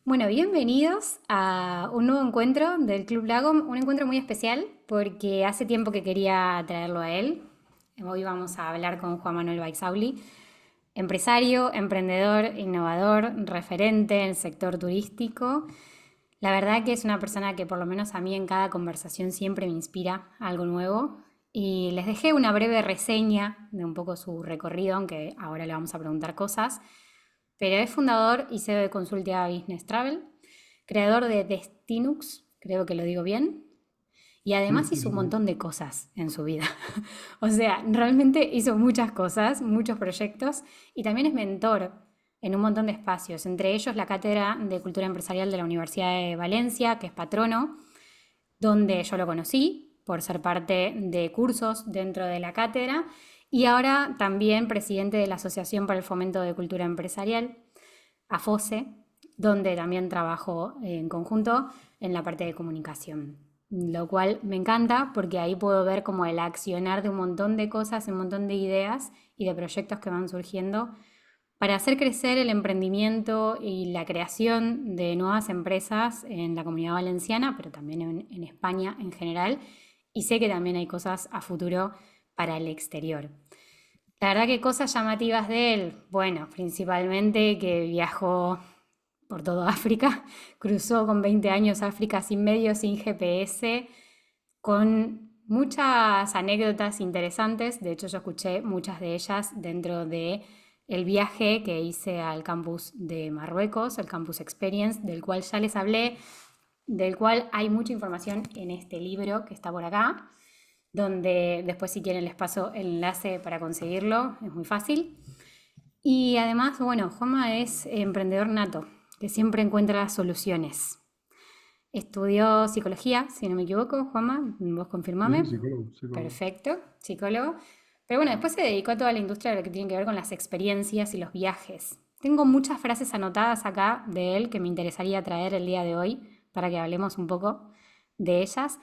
Bueno, bienvenidos a un nuevo encuentro del Club Lago, un encuentro muy especial porque hace tiempo que quería traerlo a él. Hoy vamos a hablar con Juan Manuel Baixauli, empresario, emprendedor, innovador, referente en el sector turístico. La verdad que es una persona que por lo menos a mí en cada conversación siempre me inspira algo nuevo. Y les dejé una breve reseña de un poco su recorrido, aunque ahora le vamos a preguntar cosas. Pero es fundador y CEO de Consultia Business Travel, creador de Destinux, creo que lo digo bien, y Sí, además sí, hizo un sí. montón de cosas en su vida. O sea, realmente hizo muchas cosas, muchos proyectos, y también es mentor en un montón de espacios, entre ellos la Cátedra de Cultura Empresarial de la Universidad de Valencia, que es patrono, donde yo lo conocí por ser parte de cursos dentro de la cátedra, y ahora también presidente de la Asociación para el Fomento de Cultura Empresarial, AFOSE, donde también trabajo en conjunto en la parte de comunicación. Lo cual me encanta porque ahí puedo ver como el accionar de un montón de cosas, un montón de ideas y de proyectos que van surgiendo para hacer crecer el emprendimiento y la creación de nuevas empresas en la comunidad valenciana, pero también en España en general. Y sé que también hay cosas a futuro para el exterior. La verdad que cosas llamativas de él, bueno, principalmente que viajó por todo África, cruzó con 20 años África sin medios, sin GPS, con muchas anécdotas interesantes. De hecho, yo escuché muchas de ellas dentro de el viaje que hice al campus de Marruecos, el Campus Experience, del cual ya les hablé, del cual hay mucha información en este libro que está por acá, donde después si quieren les paso el enlace para conseguirlo, es muy fácil. Y además, bueno, Juanma es emprendedor nato, que siempre encuentra soluciones. Estudió psicología, si no me equivoco, Juanma, vos Sí, confirmame. psicólogo, psicólogo. Perfecto, psicólogo. Pero bueno, después se dedicó a toda la industria de lo que tiene que ver con las experiencias y los viajes. Tengo muchas frases anotadas acá de él que me interesaría traer el día de hoy para que hablemos un poco de ellas.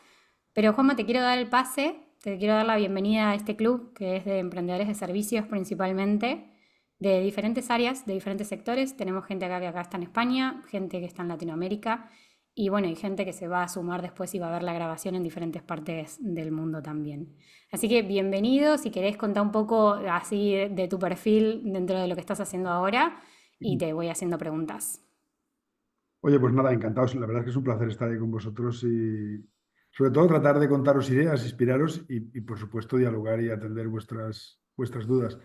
Pero Juanma, te quiero dar el pase, te quiero dar la bienvenida a este club que es de emprendedores de servicios principalmente, de diferentes áreas, de diferentes sectores. Tenemos gente acá que acá está en España, gente que está en Latinoamérica y bueno, hay gente que se va a sumar después y va a ver la grabación en diferentes partes del mundo también. Así que bienvenido, si querés contar un poco así de tu perfil dentro de lo que estás haciendo ahora y te voy haciendo preguntas. Oye, pues nada, encantados. La verdad es que es un placer estar ahí con vosotros y sobre todo tratar de contaros ideas, inspiraros y, por supuesto dialogar y atender vuestras dudas.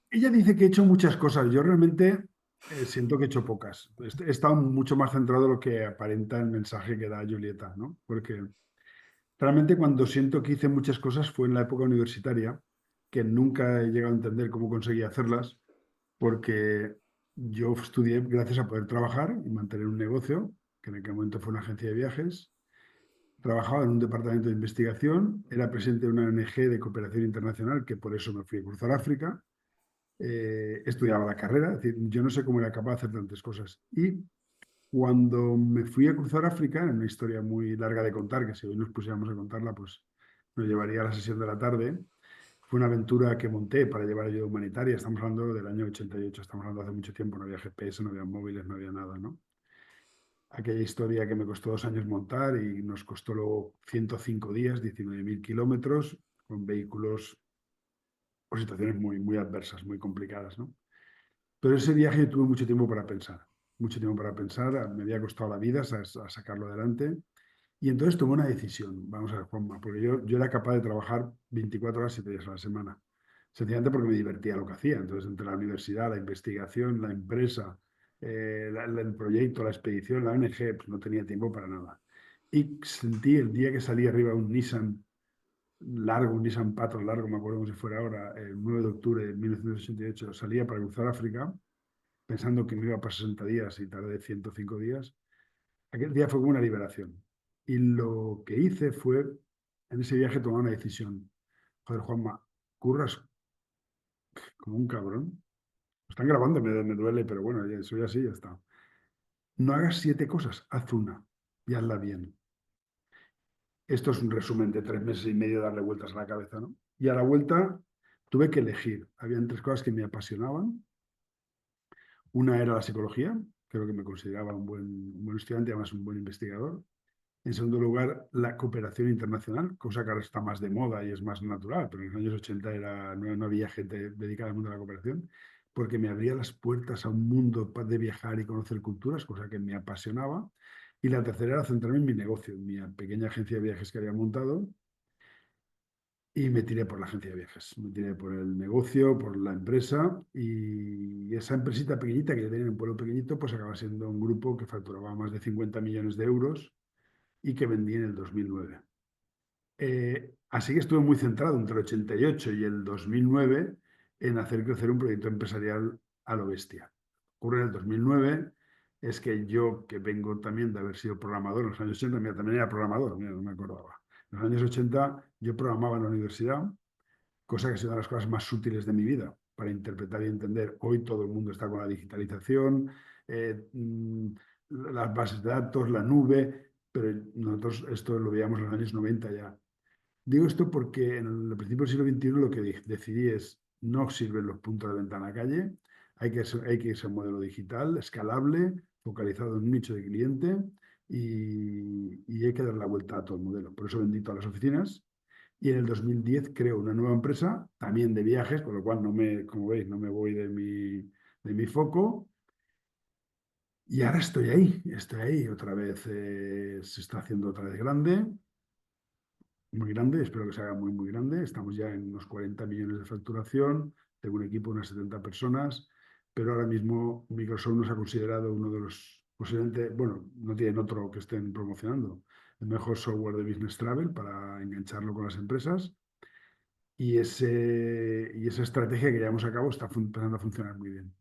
Ella dice que he hecho muchas cosas. Yo realmente siento que he hecho pocas. He estado mucho más centrado en lo que aparenta el mensaje que da Julieta, ¿no? Porque realmente cuando siento que hice muchas cosas fue en la época universitaria, que nunca he llegado a entender cómo conseguí hacerlas porque yo estudié gracias a poder trabajar y mantener un negocio, que en aquel momento fue una agencia de viajes. Trabajaba en un departamento de investigación, era presidente de una ONG de cooperación internacional, que por eso me fui a cruzar África. Estudiaba la carrera, es decir, yo no sé cómo era capaz de hacer tantas cosas. Y cuando me fui a cruzar África, en una historia muy larga de contar, que si hoy nos pusiéramos a contarla, pues nos llevaría a la sesión de la tarde. Fue una aventura que monté para llevar ayuda humanitaria. Estamos hablando del año 88, estamos hablando de hace mucho tiempo. No había GPS, no había móviles, no había nada, ¿no? Aquella historia que me costó 2 años montar y nos costó luego 105 días, 19.000 kilómetros, con vehículos o situaciones muy, muy adversas, muy complicadas, ¿no? Pero ese viaje tuve mucho tiempo para pensar, me había costado la vida a sacarlo adelante. Y entonces tomé una decisión, vamos a ver, Juanma, porque yo era capaz de trabajar 24 horas, 7 días a la semana, sencillamente porque me divertía lo que hacía. Entonces, entre la universidad, la investigación, la empresa, el proyecto, la expedición, la ONG, pues no tenía tiempo para nada. Y sentí el día que salí arriba un Nissan largo, un Nissan Patrol largo, me acuerdo como si fuera ahora, el 9 de octubre de 1988, salía para cruzar África, pensando que me iba para 60 días y tardé 105 días. Aquel día fue como una liberación. Y lo que hice fue, en ese viaje, tomar una decisión. Joder, Juanma, curras como un cabrón. Lo están grabando, me duele, pero bueno, soy así, ya está. No hagas 7 cosas, haz una y hazla bien. Esto es un resumen de 3 meses y medio de darle vueltas a la cabeza, ¿no? Y a la vuelta tuve que elegir. Habían 3 cosas que me apasionaban. Una era la psicología, creo que me consideraba un buen estudiante, además un buen investigador. En segundo lugar, la cooperación internacional, cosa que ahora está más de moda y es más natural, pero en los años 80 no había gente dedicada al mundo de la cooperación, porque me abría las puertas a un mundo de viajar y conocer culturas, cosa que me apasionaba. Y la tercera era centrarme en mi negocio, en mi pequeña agencia de viajes que había montado, y me tiré por la agencia de viajes, me tiré por el negocio, por la empresa, y esa empresita pequeñita que yo tenía en un pueblo pequeñito, pues acaba siendo un grupo que facturaba más de 50 millones de euros y que vendí en el 2009. Así que estuve muy centrado entre el 88 y el 2009 en hacer crecer un proyecto empresarial a lo bestia. Ocurre en el 2009, es que yo, que vengo también de haber sido programador en los años 80, mira, también era programador, mira, no me acordaba. En los años 80 yo programaba en la universidad, cosa que ha sido una de las cosas más útiles de mi vida para interpretar y entender. Hoy todo el mundo está con la digitalización, eh, mm, las bases de datos, la nube, pero nosotros esto lo veíamos en los años 90 ya. Digo esto porque en el principio del siglo XXI lo que decidí es, no sirven los puntos de venta en la calle, hay que irse a un modelo digital, escalable, focalizado en un nicho de cliente y hay que dar la vuelta a todo el modelo. Por eso vendí todas las oficinas y en el 2010 creo una nueva empresa, también de viajes, con lo cual como veis, no me voy de mi foco. Y ahora estoy ahí otra vez, se está haciendo otra vez grande, muy grande, espero que se haga muy, muy grande. Estamos ya en unos 40 millones de facturación, tengo un equipo de unas 70 personas, pero ahora mismo Microsoft nos ha considerado uno de los, posiblemente, bueno, no tienen otro que estén promocionando, el mejor software de Business Travel para engancharlo con las empresas. Y esa estrategia que llevamos a cabo está empezando a funcionar muy bien.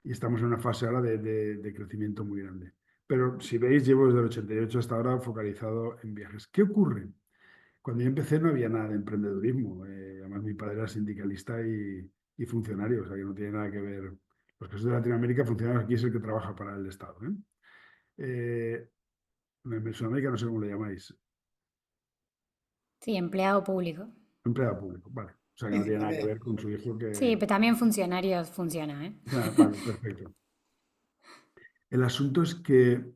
Y estamos en una fase ahora de crecimiento muy grande. Pero si veis, llevo desde el 88 hasta ahora focalizado en viajes. ¿Qué ocurre? Cuando yo empecé no había nada de emprendedurismo. Además, mi padre era sindicalista y funcionario, o sea que no tiene nada que ver. Los casos de Latinoamérica, funcionario aquí es el que trabaja para el Estado. Eh, en Mesoamérica no sé cómo le llamáis. Sí, empleado público. Empleado público, vale. O sea que no tiene nada que ver con su hijo Sí, que... pero también funcionarios funciona, ¿eh? Ah, vale, perfecto. El asunto es que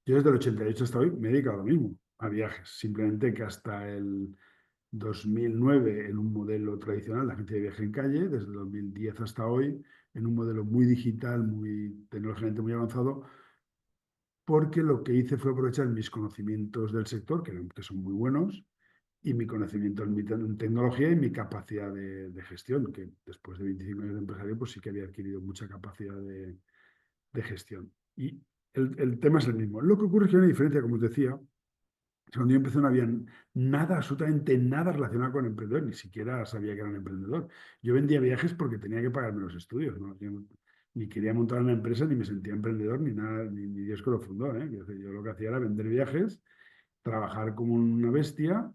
yo desde el 88 hasta hoy me he dedicado a lo mismo, a viajes. Simplemente que hasta el 2009 en un modelo tradicional, la agencia de viaje en calle, desde el 2010 hasta hoy, en un modelo muy digital, muy tecnológicamente muy avanzado, porque lo que hice fue aprovechar mis conocimientos del sector, que son muy buenos, y mi conocimiento en tecnología y mi capacidad de gestión, que después de 25 años de empresario, pues sí que había adquirido mucha capacidad de gestión. Y el tema es el mismo. Lo que ocurre es que hay una diferencia, como os decía, cuando yo empecé no había nada, absolutamente nada relacionado con emprendedor, ni siquiera sabía que era un emprendedor. Yo vendía viajes porque tenía que pagarme los estudios, ¿no? Yo ni quería montar una empresa, ni me sentía emprendedor, ni nada, ni Dios que lo fundó, ¿eh? Yo lo que hacía era vender viajes, trabajar como una bestia,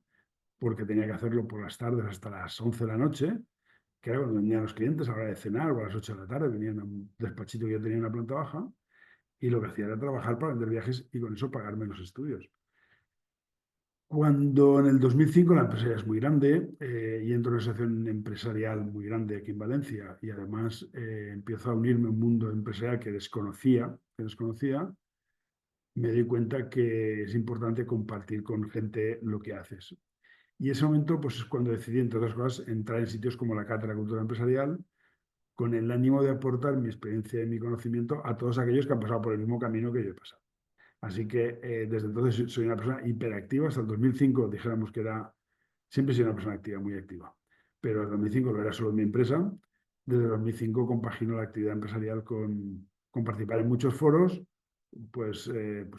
porque tenía que hacerlo por las tardes hasta las 11 de la noche, que era cuando venían los clientes a la hora de cenar o a las 8 de la tarde, venían a un despachito que yo tenía en una planta baja, y lo que hacía era trabajar para vender viajes y con eso pagarme los estudios. Cuando en el 2005 la empresa ya es muy grande y entro en una asociación empresarial muy grande aquí en Valencia y además empiezo a unirme a un mundo empresarial que desconocía, me doy cuenta que es importante compartir con gente lo que haces. Y ese momento pues, es cuando decidí, entre otras cosas, entrar en sitios como la Cátedra de Cultura Empresarial con el ánimo de aportar mi experiencia y mi conocimiento a todos aquellos que han pasado por el mismo camino que yo he pasado. Así que desde entonces soy una persona hiperactiva. Hasta el 2005 dijéramos que siempre he sido una persona activa, muy activa. Pero en el 2005 lo era solo en mi empresa. Desde el 2005 compagino la actividad empresarial con participar en muchos foros, pues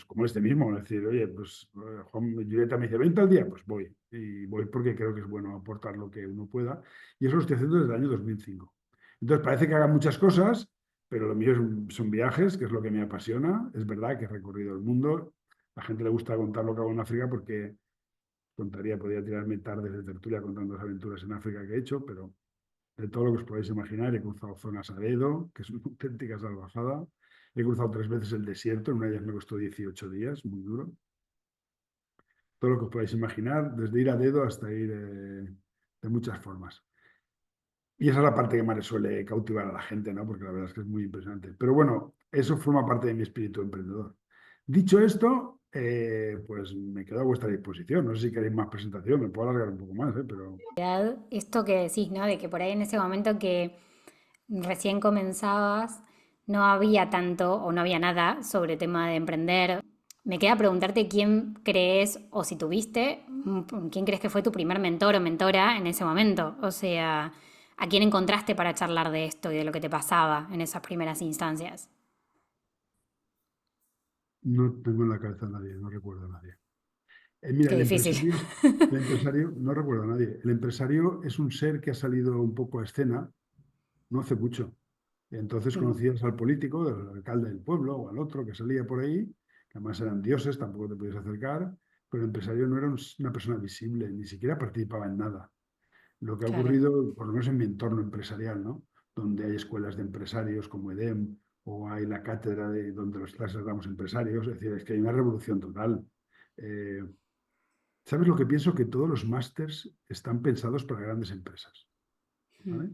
como este mismo. Es decir, oye, pues Juan Julieta me dice, 20 al día, pues voy. Y voy porque creo que es bueno aportar lo que uno pueda. Y eso lo estoy haciendo desde el año 2005. Entonces parece que haga muchas cosas, pero lo mío son viajes, que es lo que me apasiona. Es verdad que he recorrido el mundo. A la gente le gusta contar lo que hago en África porque podría tirarme tardes de tertulia contando las aventuras en África que he hecho, pero de todo lo que os podéis imaginar, he cruzado zonas a dedo, que es una auténtica salvajada. He cruzado 3 veces el desierto, en una de ellas me costó 18 días, muy duro. Todo lo que os podáis imaginar, desde ir a dedo hasta ir de muchas formas. Y esa es la parte que más le suele cautivar a la gente, ¿no? Porque la verdad es que es muy impresionante. Pero bueno, eso forma parte de mi espíritu emprendedor. Dicho esto, pues me quedo a vuestra disposición. No sé si queréis más presentación, me puedo alargar un poco más, pero Esto que decís, ¿no? De que por ahí en ese momento que recién comenzabas, no había tanto o no había nada sobre tema de emprender. Me queda preguntarte quién crees o si tuviste, quién crees que fue tu primer mentor o mentora en ese momento. O sea, ¿a quién encontraste para charlar de esto y de lo que te pasaba en esas primeras instancias? no tengo en la cabeza a nadie, no recuerdo a nadie. Mira, Qué difícil. el empresario, no recuerdo a nadie. El empresario es un ser que ha salido un poco a escena no hace mucho. Entonces conocías al político, al alcalde del pueblo o al otro que salía por ahí, que además eran dioses, tampoco te podías acercar, pero el empresario no era una persona visible, ni siquiera participaba en nada. Lo que ha Claro, ocurrido, por lo menos en mi entorno empresarial, ¿no? Donde hay escuelas de empresarios como EDEM o hay la cátedra de donde los clases damos empresarios, es decir, es que hay una revolución total. Eh, ¿Sabes lo que pienso? Que todos los másters están pensados para grandes empresas, ¿vale?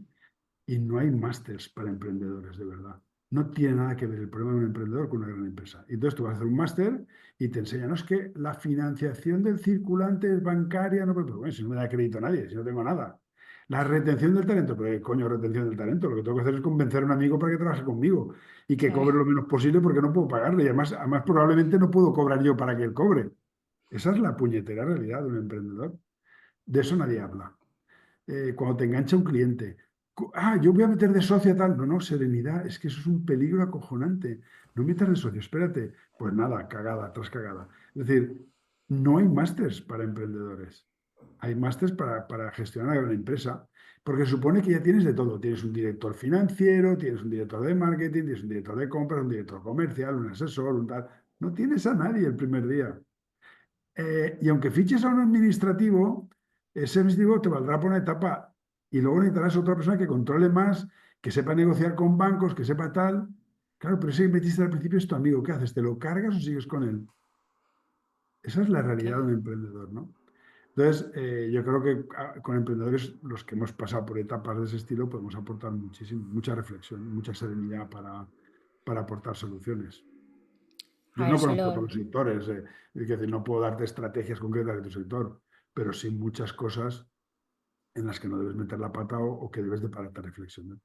Y no hay másters para emprendedores, de verdad. No tiene nada que ver el problema de un emprendedor con una gran empresa. Entonces tú vas a hacer un máster y te enseñan, no es que la financiación del circulante es bancaria, no, pero bueno, si no me da crédito a nadie, si no tengo nada. La retención del talento, pero ¿qué coño retención del talento? Lo que tengo que hacer es convencer a un amigo para que trabaje conmigo y que claro, cobre lo menos posible porque no puedo pagarle. Y además probablemente no puedo cobrar yo para que él cobre. Esa es la puñetera realidad de un emprendedor. De eso nadie habla. Cuando te engancha un cliente. Yo voy a meter de socio tal. No, no, serenidad, es que eso es un peligro acojonante. No metas de socio, espérate. Pues nada, cagada tras cagada. Es decir, no hay másters para emprendedores. Hay másters para gestionar una gran empresa, porque supone que ya tienes de todo. Tienes un director financiero, tienes un director de marketing, tienes un director de compras, un director comercial, un asesor, un tal. No tienes a nadie el primer día. Y aunque fiches a un administrativo, ese administrativo te valdrá por una etapa y luego necesitarás otra persona que controle más, que sepa negociar con bancos, que sepa tal. Claro, pero ese que metiste al principio es tu amigo. ¿Qué haces? ¿Te lo cargas o sigues con él? Esa es la realidad de claro. un emprendedor, ¿no? Entonces, yo creo que con emprendedores, los que hemos pasado por etapas de ese estilo, podemos aportar muchísimo, mucha reflexión, mucha serenidad para aportar soluciones. A Yo ver, no yo conozco lo, todos los sectores, es decir, no puedo darte estrategias concretas de tu sector, pero sí muchas cosas en las que no debes meter la pata o que debes de pararte a reflexionar.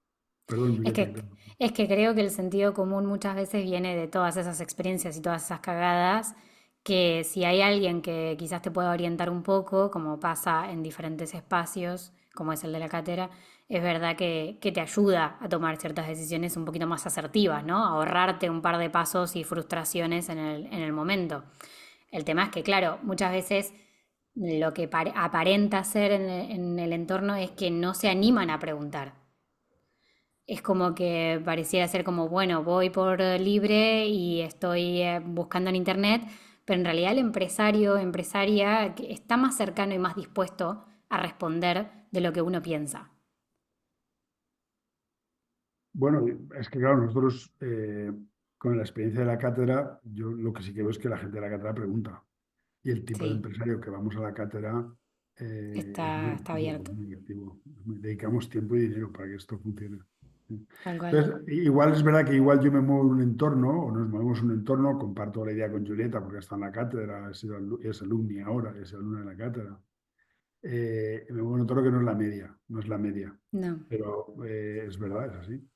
Perdón, Es Julieta, que que, es que creo que el sentido común muchas veces viene de todas esas experiencias y todas esas cagadas, que si hay alguien que quizás te pueda orientar un poco, como pasa en diferentes espacios, como es el de la cátedra, es verdad que te ayuda a tomar ciertas decisiones un poquito más asertivas, ¿no? A ahorrarte un par de pasos y frustraciones en el momento. El tema es que, claro, muchas veces lo que aparenta ser en el entorno es que no se animan a preguntar. Es como que pareciera ser como, bueno, voy por libre y estoy buscando en internet, pero en realidad el empresario, empresaria, que está más cercano y más dispuesto a responder de lo que uno piensa. bueno, es que claro, nosotros con la experiencia de la cátedra, yo lo que sí que veo es que la gente de la cátedra pregunta. Y el tipo de Sí, empresario que vamos a la cátedra es está abierto, muy activo. Dedicamos tiempo y dinero para que esto funcione. Sí. tal cual. Entonces, igual es verdad que igual yo me muevo en un entorno, o nos movemos en un entorno, comparto la idea con Julieta, porque está en la cátedra, es alumni ahora, es alumna de la cátedra. Me muevo en un entorno que no es la media, no es la media, No, pero es verdad, es así.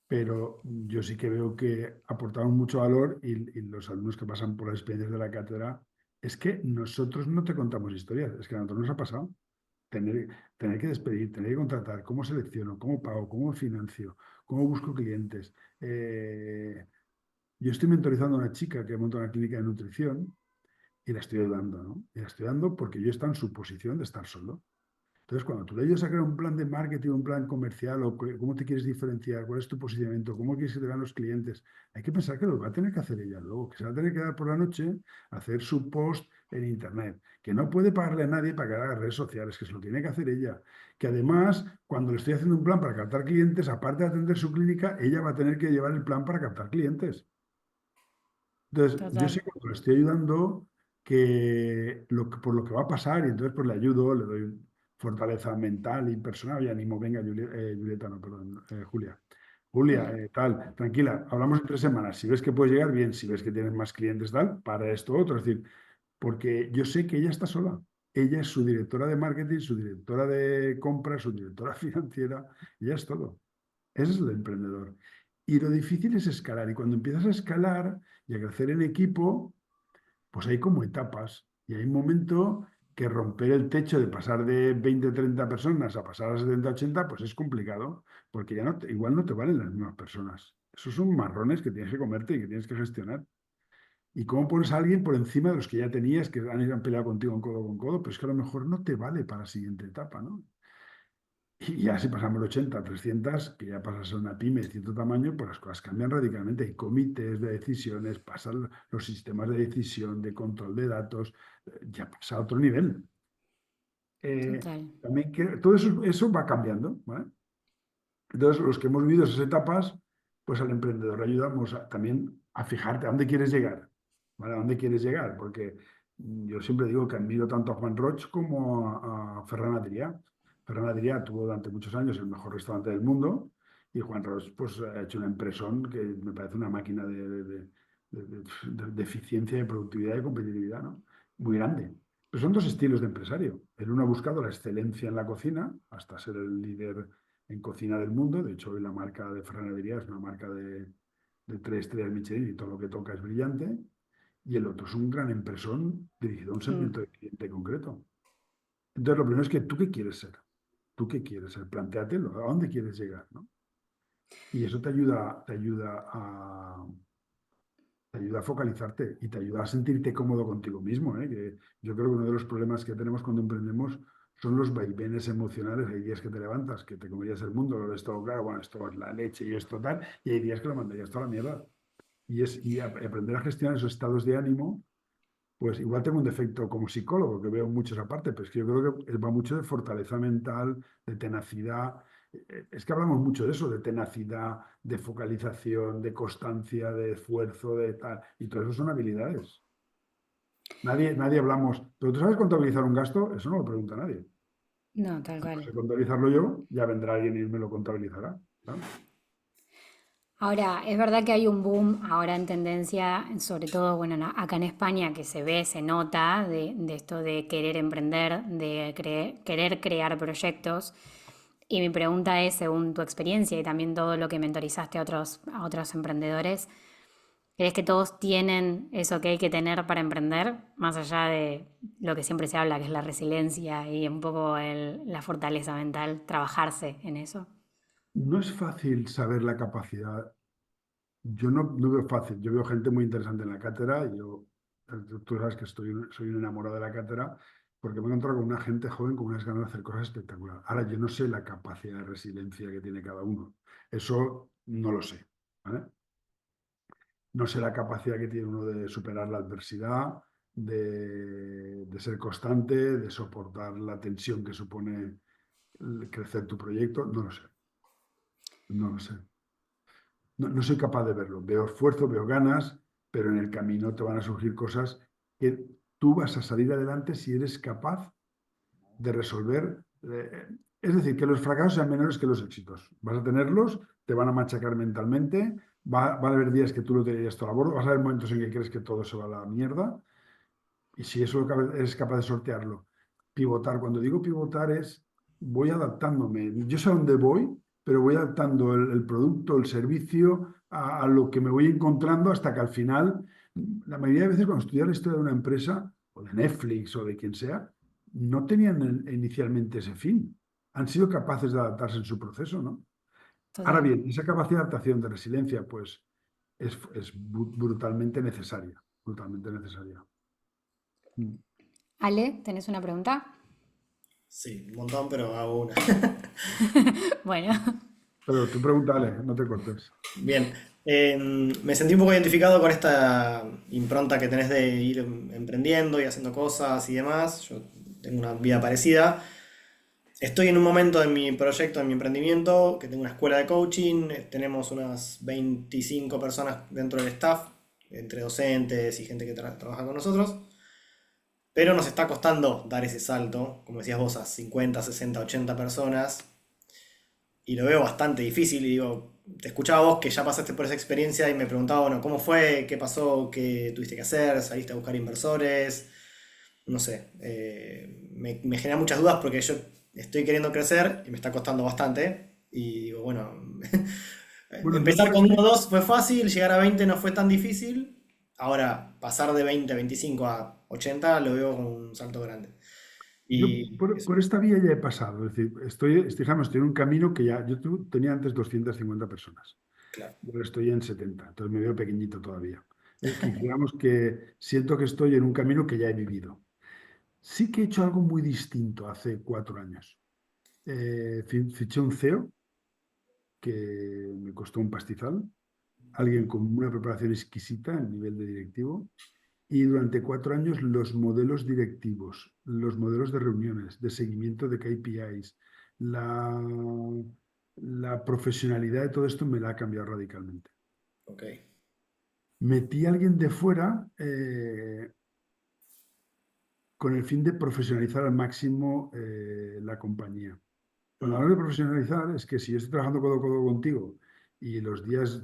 Pero yo sí que veo que aportamos mucho valor y los alumnos que pasan por las experiencias de la cátedra, es que nosotros no te contamos historias, es que a nosotros nos ha pasado tener, tener que despedir, tener que contratar, cómo selecciono, cómo pago, cómo financio, cómo busco clientes. Yo estoy mentorizando a una chica que monta una clínica de nutrición y la estoy ayudando, ¿no? Y la estoy ayudando porque yo estoy en su posición de estar solo. Entonces, cuando tú le ayudas a crear un plan de marketing, un plan comercial, o cómo te quieres diferenciar, cuál es tu posicionamiento, cómo quieres que te vean los clientes, hay que pensar que lo va a tener que hacer ella luego, que se va a tener que dar por la noche a hacer su post en Internet, que no puede pagarle a nadie para que haga redes sociales, que se lo tiene que hacer ella, que además, cuando le estoy haciendo un plan para captar clientes, aparte de atender su clínica, ella va a tener que llevar el plan para captar clientes. Entonces, yo total. sé cuando le estoy ayudando por lo que va a pasar y entonces pues le ayudo, le doy. fortaleza mental y personal. Y ánimo, venga, Julieta, no, perdón, Julia. Julia, Julia. tal, tranquila, hablamos en 3 semanas. Si ves que puedes llegar, bien. Si ves que tienes más clientes, tal, para esto otro. Es decir, porque yo sé que ella está sola. Ella es su directora de marketing, su directora de compras, su directora financiera. Ella es todo. Ese es el emprendedor. Y lo difícil es escalar. Y cuando empiezas a escalar y a crecer en equipo, pues hay como etapas. Y hay un momento que romper el techo de pasar de 20 30 personas a pasar a 70 80 pues es complicado, porque ya no igual no te valen las mismas personas. Esos son marrones que tienes que comerte y que tienes que gestionar. ¿Y cómo pones a alguien por encima de los que ya tenías, que han peleado contigo en codo con codo? Pero es que a lo mejor no te vale para la siguiente etapa, ¿no? Y ya si pasamos de 80 a 300, que ya pasas a ser una pyme de cierto tamaño, pues las cosas cambian radicalmente. Hay comités de decisiones, pasan los sistemas de decisión, de control de datos, ya pasa a otro nivel. Total. También que todo eso va cambiando, ¿vale? Entonces, los que hemos vivido esas etapas, pues al emprendedor le ayudamos también a fijarte a dónde quieres llegar, ¿vale? ¿A dónde quieres llegar? Porque yo siempre digo que admiro tanto a Juan Roig como a Ferran Adrià. Ferran Adrià tuvo durante muchos años el mejor restaurante del mundo y Juan Roig pues, ha hecho una empresón que me parece una máquina de eficiencia, de productividad y competitividad, ¿no? Muy grande. Pero son dos estilos de empresario. El uno ha buscado la excelencia en la cocina hasta ser el líder en cocina del mundo. De hecho, hoy la marca de Ferran Adrià es una marca de 3 estrellas Michelin y todo lo que toca es brillante. Y el otro es un gran empresón dirigido a un segmento Mm. de cliente concreto. Entonces, lo primero es que tú qué quieres ser. ¿Tú qué quieres ser? Plantéatelo. ¿A dónde quieres llegar? ¿No? Y eso te ayuda a focalizarte y te ayuda a sentirte cómodo contigo mismo, ¿eh? Que yo creo que uno de los problemas que tenemos cuando emprendemos son los vaivenes emocionales. Hay días que te levantas, que te comerías el mundo, lo ves todo claro, bueno, esto es la leche y esto tal, y hay días que lo mandarías toda la mierda. Y aprender a gestionar esos estados de ánimo, pues igual tengo un defecto como psicólogo, que veo muchos aparte, pero es que yo creo que va mucho de fortaleza mental, de tenacidad. Es que hablamos mucho de eso, de tenacidad, de focalización, de constancia, de esfuerzo, de tal. Y todo eso son habilidades. Nadie hablamos. ¿Pero tú sabes contabilizar un gasto? Eso no lo pregunta nadie. No, tal Si no cual. sé contabilizarlo yo, ya vendrá alguien y me lo contabilizará. ¿No? Ahora, es verdad que hay un boom ahora en tendencia, sobre todo, bueno, acá en España, que se ve, se nota, de esto de querer emprender, de querer crear proyectos. Y mi pregunta es, según tu experiencia y también todo lo que mentorizaste a otros emprendedores, ¿crees que todos tienen eso que hay que tener para emprender? Más allá de lo que siempre se habla, que es la resiliencia y un poco la fortaleza mental, trabajarse en eso. No es fácil saber la capacidad. Yo no veo fácil. Yo veo gente muy interesante en la cátedra. Y tú sabes que soy un enamorado de la cátedra porque me he encontrado con una gente joven con unas ganas de hacer cosas espectaculares. Ahora, yo no sé la capacidad de resiliencia que tiene cada uno. Eso no lo sé. ¿Vale? No sé la capacidad que tiene uno de superar la adversidad, de ser constante, de soportar la tensión que supone crecer tu proyecto. No lo sé. No lo sé. No soy capaz de verlo. Veo esfuerzo, veo ganas, pero en el camino te van a surgir cosas que tú vas a salir adelante si eres capaz de resolver. Es decir, que los fracasos sean menores que los éxitos. Vas a tenerlos, te van a machacar mentalmente, va a haber días que tú lo tirarías todo a bordo, vas a haber momentos en que crees que todo se va a la mierda, y si eso eres capaz de sortearlo, pivotar. Cuando digo pivotar es, voy adaptándome. Yo sé a dónde voy, pero voy adaptando el producto, el servicio a lo que me voy encontrando hasta que al final, la mayoría de veces cuando estudias la historia de una empresa, o de Netflix o de quien sea, no tenían inicialmente ese fin. Han sido capaces de adaptarse en su proceso, ¿no? Ahora Total. bien, esa capacidad de adaptación, de resiliencia, pues es brutalmente necesaria, brutalmente necesaria. Mm. Ale, ¿tenés una pregunta? Sí, un montón, pero hago una. Bueno, Pero tú pregúntale, no te cortes. Bien, me sentí un poco identificado con esta impronta que tenés de ir emprendiendo y haciendo cosas y demás. Yo tengo una vida parecida. Estoy en un momento en mi proyecto, en mi emprendimiento, que tengo una escuela de coaching. Tenemos unas 25 personas dentro del staff, entre docentes y gente que trabaja con nosotros. pero nos está costando dar ese salto, como decías vos, a 50, 60, 80 personas, y lo veo bastante difícil, y digo, te escuchaba vos que ya pasaste por esa experiencia y me preguntaba, bueno, ¿cómo fue? ¿Qué pasó? ¿Qué tuviste que hacer? ¿Saliste a buscar inversores? No sé, me genera muchas dudas porque yo estoy queriendo crecer y me está costando bastante, y digo, bueno, Bueno, yo empezar por con eso, uno o dos fue fácil, llegar a 20 no fue tan difícil. Ahora, pasar de 20 a 25 a 80 lo veo como un salto grande. yo Y eso, por esta vía ya he pasado. Es decir, digamos, estoy en un camino que ya, tenía antes 250 personas. claro. Ahora estoy en 70, entonces me veo pequeñito todavía. Que digamos que siento que estoy en un camino que ya he vivido. Sí que he hecho algo muy distinto hace 4 años. Fiché un CEO que me costó un pastizal, alguien con una preparación exquisita a nivel de directivo, y durante 4 años los modelos directivos, los modelos de reuniones, de seguimiento de KPIs, la, la profesionalidad de todo esto me la ha cambiado radicalmente. Ok. Metí a alguien de fuera con el fin de profesionalizar al máximo la compañía. Cuando Mm, hablo de profesionalizar es que si yo estoy trabajando codo a codo contigo y los días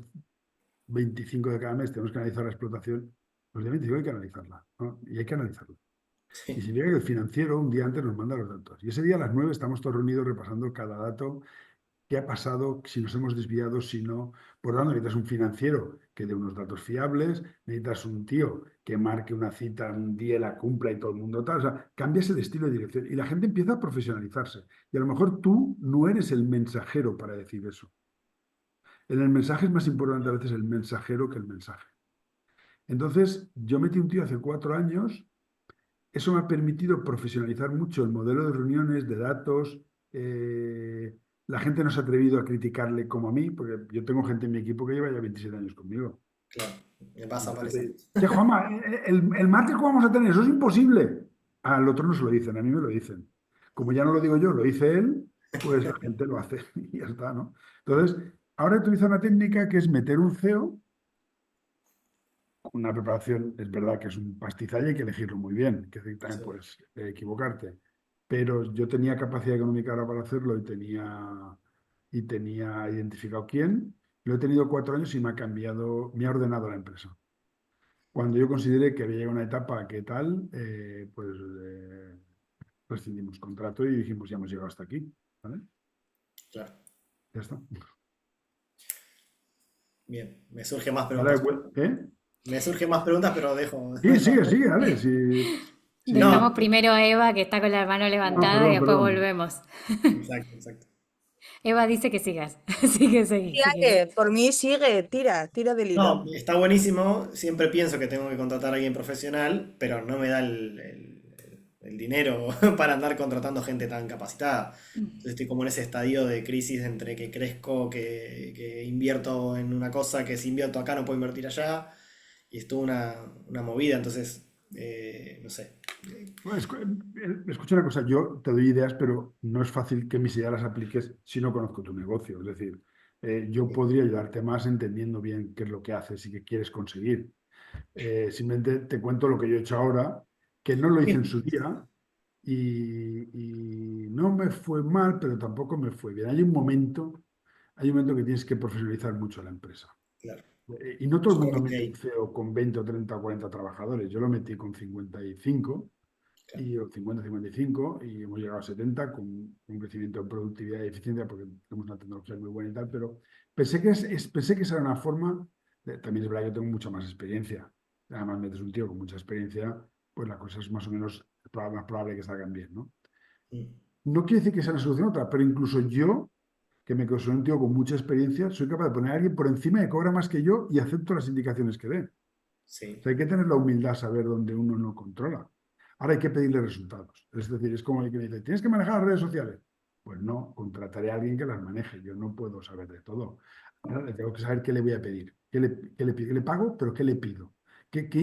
25 de cada mes tenemos que analizar la explotación, los días 25 hay que analizarla, ¿no? Y hay que analizarla. Y sí, significa que el financiero un día antes nos manda los datos. Y ese día a las 9 estamos todos reunidos repasando cada dato, qué ha pasado, si nos hemos desviado, si no. Por lo tanto, necesitas un financiero que dé unos datos fiables, necesitas un tío que marque una cita un día y la cumpla y todo el mundo tal. O sea, cambias el estilo de dirección y la gente empieza a profesionalizarse. Y a lo mejor tú no eres el mensajero para decir eso. En el mensaje es más importante a veces el mensajero que el mensaje. Entonces, yo metí un tío hace 4 años. Eso me ha permitido profesionalizar mucho el modelo de reuniones, de datos. La gente no se ha atrevido a criticarle como a mí, porque yo tengo gente en mi equipo que lleva ya 27 años conmigo. claro. Me Y pasa de parecido. repente, che, Juanma, el martes ¿cómo vamos a tener? Eso es imposible. Al otro no se lo dicen, a mí me lo dicen. Como ya no lo digo yo, lo dice él, pues la gente lo hace y ya está, ¿no? Entonces, ahora utilizo una técnica que es meter un CEO. Una preparación, es verdad que es un pastizal y hay que elegirlo muy bien, que también Sí. puedes equivocarte. Pero yo tenía capacidad económica ahora para hacerlo y tenía identificado quién. Lo he tenido 4 años y me ha cambiado, me ha ordenado la empresa. Cuando yo consideré que había llegado una etapa que tal, pues rescindimos contrato y dijimos, ya hemos llegado hasta aquí. ¿Vale? Claro. Ya está. Bien. Me surgen más Ahora, preguntas. ¿eh? Me surgen más preguntas, pero dejo. Sí, sigue, sigue, dale. Sí, Dejamos No, sí. primero a Eva, que está con la mano No, levantada, y perdón, después perdón. volvemos. exacto, exacto. Eva dice que sigas, así que seguí, si querés. Sigue, por mí sigue, tira, tira del hilo. No, está buenísimo. Siempre pienso que tengo que contratar a alguien profesional, pero no me da el dinero para andar contratando gente tan capacitada. Entonces estoy como en ese estadio de crisis entre que crezco, que invierto en una cosa, que si invierto acá no puedo invertir allá. Y es toda una movida, entonces, no sé. Bueno, escucha una cosa, yo te doy ideas, pero no es fácil que mis ideas las apliques si no conozco tu negocio. Es decir, yo podría ayudarte más entendiendo bien qué es lo que haces y qué quieres conseguir. Simplemente te cuento lo que yo he hecho ahora, que no lo hice en su día y no me fue mal, pero tampoco me fue bien. Hay un momento que tienes que profesionalizar mucho la empresa. Claro. Y no todo Yo el creo mundo que estoy mete un ahí. CEO con 20 o 30 o 40 trabajadores. Yo lo metí con 55 Claro. o 50, 55 y hemos llegado a 70 con un crecimiento en productividad y eficiencia porque tenemos una tecnología muy buena y tal, pero pensé que esa era una forma, también es verdad que yo tengo mucha más experiencia. Además, metes un tío con mucha experiencia, pues la cosa es más o menos más probable que salgan bien, ¿no? Mm, No quiere decir que sea una solución otra, pero incluso yo, que me considero un tío con mucha experiencia, soy capaz de poner a alguien por encima que cobra más que yo y acepto las indicaciones que dé. sí, Sea, hay que tener la humildad, saber dónde uno no controla. Ahora hay que pedirle resultados. Es decir, es como el que me dice, ¿tienes que manejar las redes sociales? Pues no, contrataré a alguien que las maneje. Yo no puedo saber de todo. Ahora le tengo que saber qué le voy a pedir. ¿Qué le pago? Pero ¿qué le pido?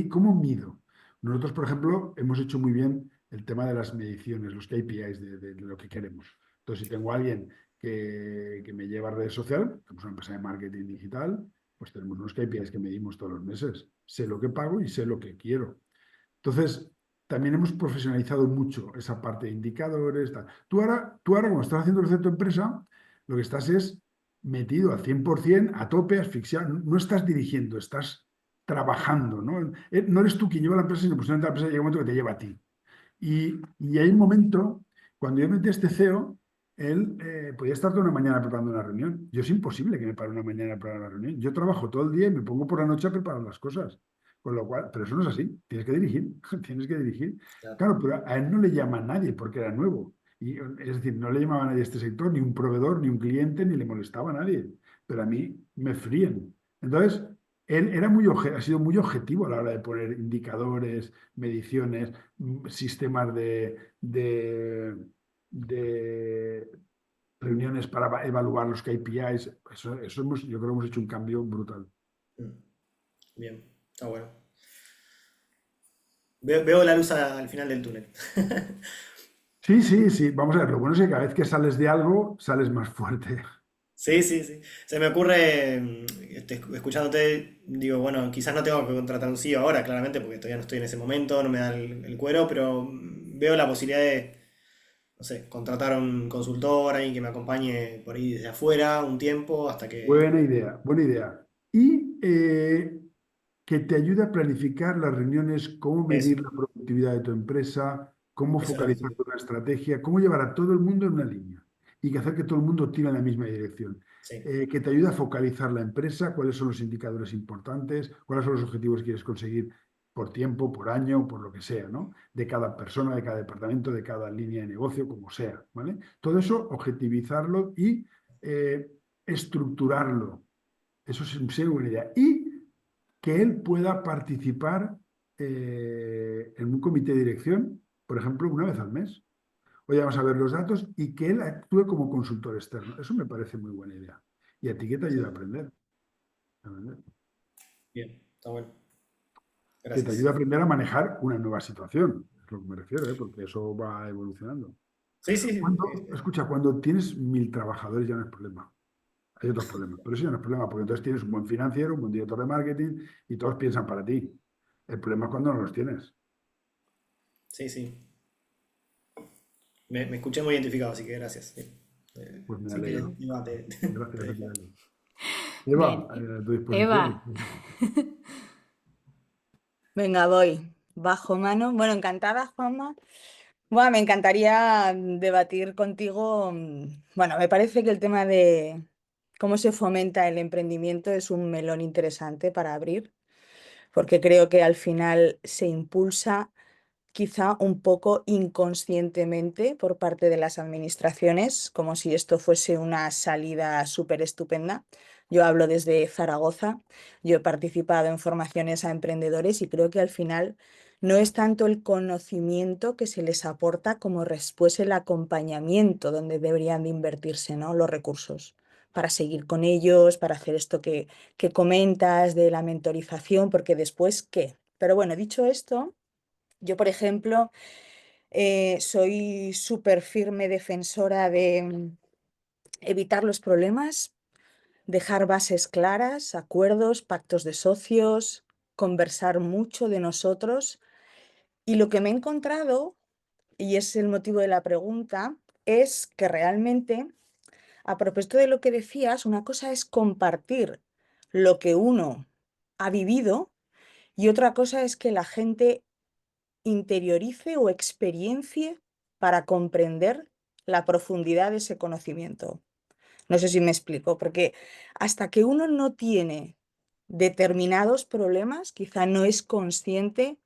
¿Cómo mido? Nosotros, por ejemplo, hemos hecho muy bien el tema de las mediciones, los KPIs de lo que queremos. Entonces, si tengo a alguien que me lleva a redes sociales, tenemos una empresa de marketing digital, pues tenemos unos KPIs que medimos todos los meses. Sé lo que pago y sé lo que quiero. Entonces, también hemos profesionalizado mucho esa parte de indicadores, tal. Tú ahora, como estás haciendo crecer tu empresa, lo que estás es metido al 100%, a tope, asfixiado. No estás dirigiendo, estás trabajando, ¿no? No eres tú quien lleva la empresa, sino posiblemente la empresa llega un momento que te lleva a ti. Y hay un momento, cuando yo metí a este CEO, él podía estar toda una mañana preparando una reunión. Yo es imposible que me pare una mañana a preparar una reunión. Yo trabajo todo el día y me pongo por la noche a preparar las cosas. Con lo cual, pero eso no es así. Tienes que dirigir, tienes que dirigir. Claro. Claro, pero a él no le llama a nadie porque era nuevo. Es decir, no le llamaba a nadie a este sector, ni un proveedor, ni un cliente, ni le molestaba a nadie. Pero a mí me fríen. Entonces, él ha sido muy objetivo a la hora de poner indicadores, mediciones, sistemas de reuniones para evaluar los KPIs. Eso yo creo que hemos hecho un cambio brutal. Mm, Bien, está bueno. Veo la luz al final del túnel. Sí, sí, sí. Vamos a ver, lo bueno es que cada vez que sales de algo, sales más fuerte. Sí, sí, sí. Se me ocurre, escuchándote, digo, bueno, quizás no tengo que contratar un CEO ahora, claramente, porque todavía no estoy en ese momento, no me da el cuero, pero veo la posibilidad de, no sé, contratar a un consultor, alguien que me acompañe por ahí desde afuera un tiempo hasta que... Buena idea, buena idea. Y que te ayude a planificar las reuniones, cómo Eso, medir la productividad de tu empresa, cómo eso es lo que focalizar estoy... una estrategia, cómo llevar a todo el mundo en una línea y que hacer que todo el mundo tire en la misma dirección. Sí, Que te ayude a focalizar la empresa, cuáles son los indicadores importantes, cuáles son los objetivos que quieres conseguir por tiempo, por año, por lo que sea, ¿no? De cada persona, de cada departamento, de cada línea de negocio, como sea, ¿vale? Todo eso, objetivizarlo y eh, estructurarlo. Eso es una buena idea. Y que él pueda participar en un comité de dirección, por ejemplo, una vez al mes. Oye, vamos a ver los datos y que él actúe como consultor externo. Eso me parece muy buena idea. Y a ti que te ayuda a sí, aprender. A aprender. bien, está bueno. Que te ayuda Gracias. a aprender a manejar una nueva situación. Es lo que me refiero, ¿eh? Porque eso va evolucionando. Sí, sí, sí. Escucha, cuando tienes 1.000 trabajadores ya no es problema. Hay otros problemas, pero eso ya no es problema, porque entonces tienes un buen financiero, un buen director de marketing y todos piensan para ti. El problema es cuando no los tienes. Sí, sí. Me escuché muy identificado, así que gracias. Sí. Pues me Si querés, alegro. Eva, te Gracias a ti, dejo. Ale. Eva, Bien, a tu disposición. Eva, Venga, voy. Bajo mano. Bueno, encantada, Juanma. Bueno, me encantaría debatir contigo. Bueno, me parece que el tema de cómo se fomenta el emprendimiento es un melón interesante para abrir, porque creo que al final se impulsa quizá un poco inconscientemente por parte de las administraciones, como si esto fuese una salida súper estupenda. Yo hablo desde Zaragoza, yo he participado en formaciones a emprendedores y creo que al final no es tanto el conocimiento que se les aporta como después el acompañamiento donde deberían de invertirse, ¿no? Los recursos para seguir con ellos, para hacer esto que comentas de la mentorización, porque después, ¿qué? Pero bueno, dicho esto, yo, por ejemplo, soy súper firme defensora de evitar los problemas, dejar bases claras, acuerdos, pactos de socios, conversar mucho de nosotros. Y lo que me he encontrado, y es el motivo de la pregunta, es que realmente, a propósito de lo que decías, una cosa es compartir lo que uno ha vivido y otra cosa es que la gente interiorice o experiencia para comprender la profundidad de ese conocimiento. No sé si me explico, porque hasta que uno no tiene determinados problemas, quizá no es consciente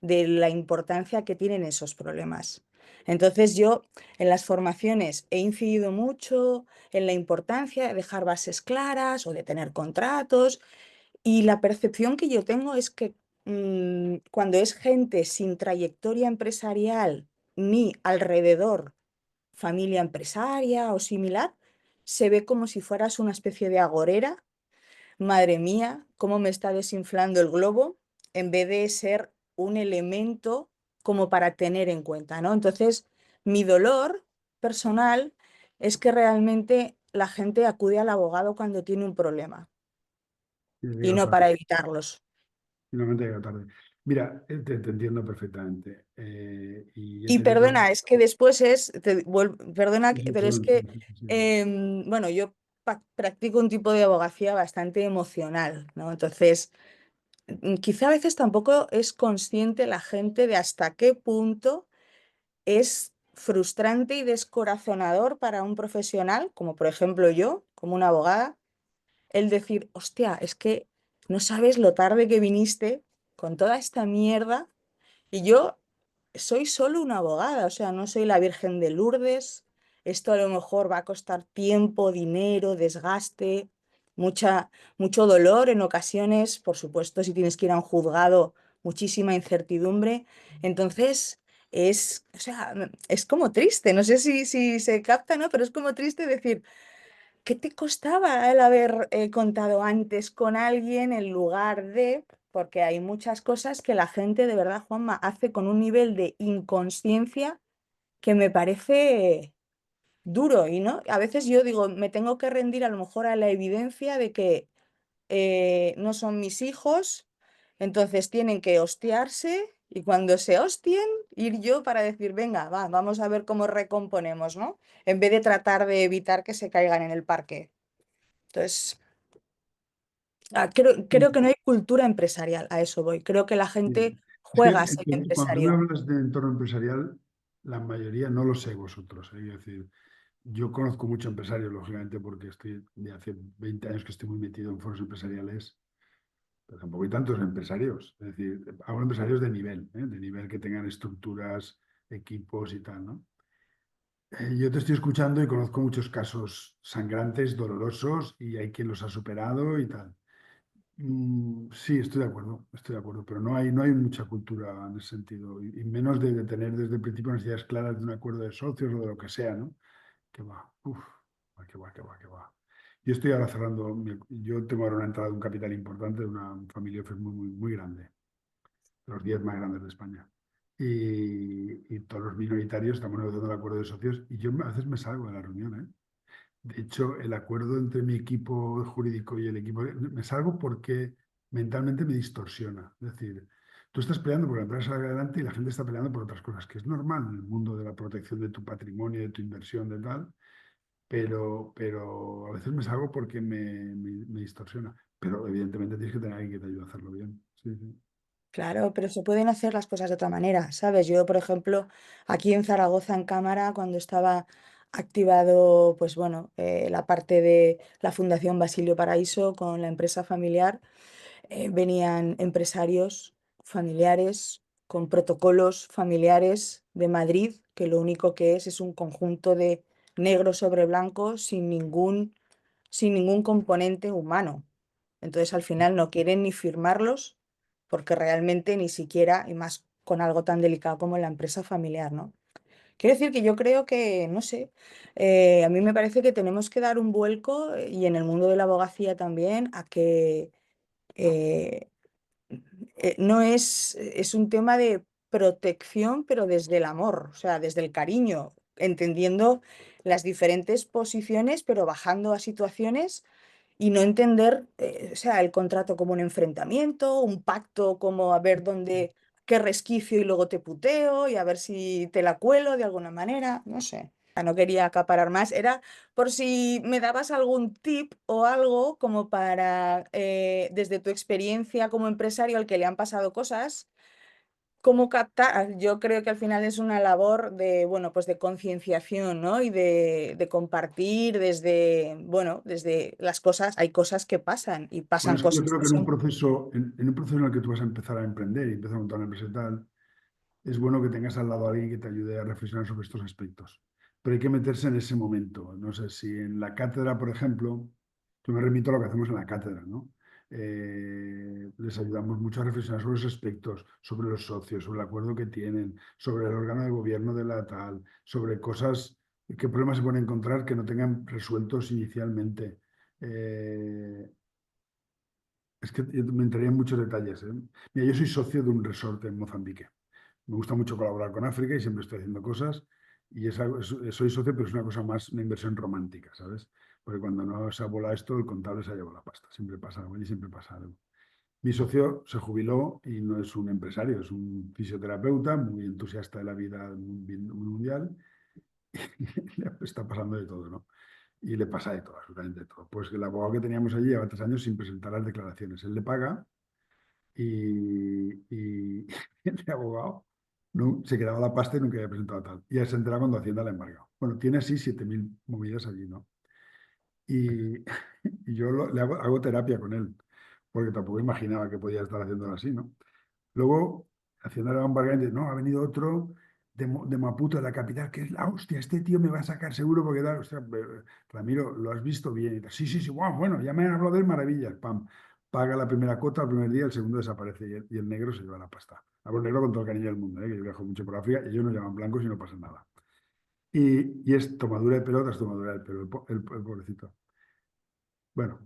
de la importancia que tienen esos problemas. Entonces yo en las formaciones he incidido mucho en la importancia de dejar bases claras o de tener contratos y la percepción que yo tengo es que cuando es gente sin trayectoria empresarial ni alrededor familia empresaria o similar, se ve como si fueras una especie de agorera. Madre mía, cómo me está desinflando el globo, en vez de ser un elemento como para tener en cuenta, ¿no? Entonces, mi dolor personal es que realmente la gente acude al abogado cuando tiene un problema Y y llega no tarde. para evitarlos. Finalmente llega tarde. Mira, te entiendo perfectamente. Y ya Y te digo, perdona, es que después perdona, sí, sí, pero es perdón, sí, que, sí, sí. bueno, yo practico un tipo de abogacía bastante emocional, ¿no? Entonces, quizá a veces tampoco es consciente la gente de hasta qué punto es frustrante y descorazonador para un profesional, como por ejemplo yo, como una abogada, el decir, hostia, es que no sabes lo tarde que viniste con toda esta mierda y yo soy solo una abogada, o sea, no soy la Virgen de Lourdes. Esto a lo mejor va a costar tiempo, dinero, desgaste, mucho dolor en ocasiones, por supuesto, si tienes que ir a un juzgado, muchísima incertidumbre. Entonces, o sea, es como triste, no sé si se capta, ¿no? Pero es como triste decir, ¿qué te costaba el haber contado antes con alguien en lugar de... Porque hay muchas cosas que la gente de verdad, Juanma, hace con un nivel de inconsciencia que me parece duro y no. A veces yo digo, me tengo que rendir a lo mejor a la evidencia de que no son mis hijos, entonces tienen que hostiarse y cuando se hostien, ir yo para decir, venga, va, vamos a ver cómo recomponemos, ¿no? En vez de tratar de evitar que se caigan en el parque. Entonces, creo que no hay cultura empresarial, a eso voy. Creo que la Sí. gente Es que juega a ser cuando tú me empresario. hablas de entorno empresarial, la mayoría no lo sé vosotros. Es decir, yo conozco mucho empresarios, lógicamente, porque estoy de hace 20 años que estoy muy metido en foros empresariales, pero tampoco hay tantos empresarios. Es decir, hago empresarios de nivel que tengan estructuras, equipos y tal, ¿no? Yo te estoy escuchando y conozco muchos casos sangrantes, dolorosos, y hay quien los ha superado y tal. Sí, estoy de acuerdo, pero no hay mucha cultura en ese sentido, y menos de tener desde el principio necesidades claras de un acuerdo de socios o de lo que sea, ¿no? Que va, uf, que va, que va, que va. Yo estoy ahora cerrando, yo tengo ahora una entrada de un capital importante de una family office muy, muy, muy grande, de los 10 más grandes de España. Y todos los minoritarios estamos negociando el acuerdo de socios y yo a veces me salgo de la reunión, ¿eh? De hecho, el acuerdo entre mi equipo jurídico y el equipo... Me salgo porque mentalmente me distorsiona. Es decir, tú estás peleando por la empresa salga adelante y la gente está peleando por otras cosas, que es normal en el mundo de la protección de tu patrimonio, de tu inversión, de tal, pero a veces me salgo porque me distorsiona. Pero evidentemente tienes que tener a alguien que te ayude a hacerlo bien. Sí, sí. Claro, pero se pueden hacer las cosas de otra manera, ¿sabes? Yo, por ejemplo, aquí en Zaragoza, en Cámara, cuando estaba activado, pues bueno, la parte de la Fundación Basilio Paraíso con la empresa familiar, venían empresarios familiares con protocolos familiares de Madrid, que lo único que es un conjunto de negro sobre blanco sin ningún componente humano. Entonces al final no quieren ni firmarlos porque realmente ni siquiera, y más con algo tan delicado como la empresa familiar, ¿no? Quiero decir que yo creo que, no sé, a mí me parece que tenemos que dar un vuelco y en el mundo de la abogacía también a que eh, no es un tema de protección, pero desde el amor, o sea, desde el cariño, entendiendo las diferentes posiciones, pero bajando a situaciones y no entender, o sea, el contrato como un enfrentamiento, un pacto como a ver dónde, qué resquicio y luego te puteo y a ver si te la cuelo de alguna manera, no sé. No quería acaparar más, era por si me dabas algún tip o algo como para, desde tu experiencia como empresario al que le han pasado cosas, cómo captar. Yo creo que al final es una labor de, bueno, pues de concienciación, ¿no? Y de compartir desde, bueno, desde las cosas, hay cosas que pasan y Bueno, pasan es que yo cosas creo que que en un son... proceso, en un proceso en el que tú vas a empezar a emprender y empezar a montar una empresa y tal, es bueno que tengas al lado a alguien que te ayude a reflexionar sobre estos aspectos. Pero hay que meterse en ese momento. No sé si en la cátedra, por ejemplo, yo me remito a lo que hacemos en la cátedra, ¿no? Les ayudamos mucho a reflexionar sobre esos aspectos, sobre los socios, sobre el acuerdo que tienen, sobre el órgano de gobierno de la tal, sobre cosas, qué problemas se pueden encontrar que no tengan resueltos inicialmente. Eh, es que yo me entraría en muchos detalles, ¿eh? Mira, yo soy socio de un resort en Mozambique. Me gusta mucho colaborar con África y siempre estoy haciendo cosas. Y soy socio, pero es una cosa más, una inversión romántica, ¿sabes? Porque cuando no se ha volado esto, el contable se ha llevado la pasta. Siempre pasa algo y siempre pasa algo. Mi socio se jubiló y no es un empresario, es un fisioterapeuta muy entusiasta de la vida mundial y le está pasando de todo, ¿no? Y le pasa de todo, absolutamente de todo. Pues el abogado que teníamos allí lleva 3 años sin presentar las declaraciones. Él le paga y el abogado no, se quedaba la pasta y nunca había presentado tal. Y él se entera cuando Hacienda le ha embargado. Bueno, tiene así 7.000 movidas allí, ¿no? Y, y yo hago terapia con él, porque tampoco imaginaba que podía estar haciéndolo así, ¿no? Luego, Hacienda le va a embargar y dice, no, ha venido otro de Maputo, de la capital, que es la hostia, este tío me va a sacar seguro porque tal, ostras, Ramiro, ¿lo has visto bien? Y tal, sí, sí, sí, wow, bueno, ya me han hablado de él, maravillas, pam, paga la primera cuota el primer día, el segundo desaparece y el negro se lleva la pasta. Hablo negro con todo el cariño del mundo, que yo viajo mucho por África y ellos nos llaman blancos y no pasa nada. Y es tomadura de pelo tras tomadura de pelo, el pobrecito. Bueno,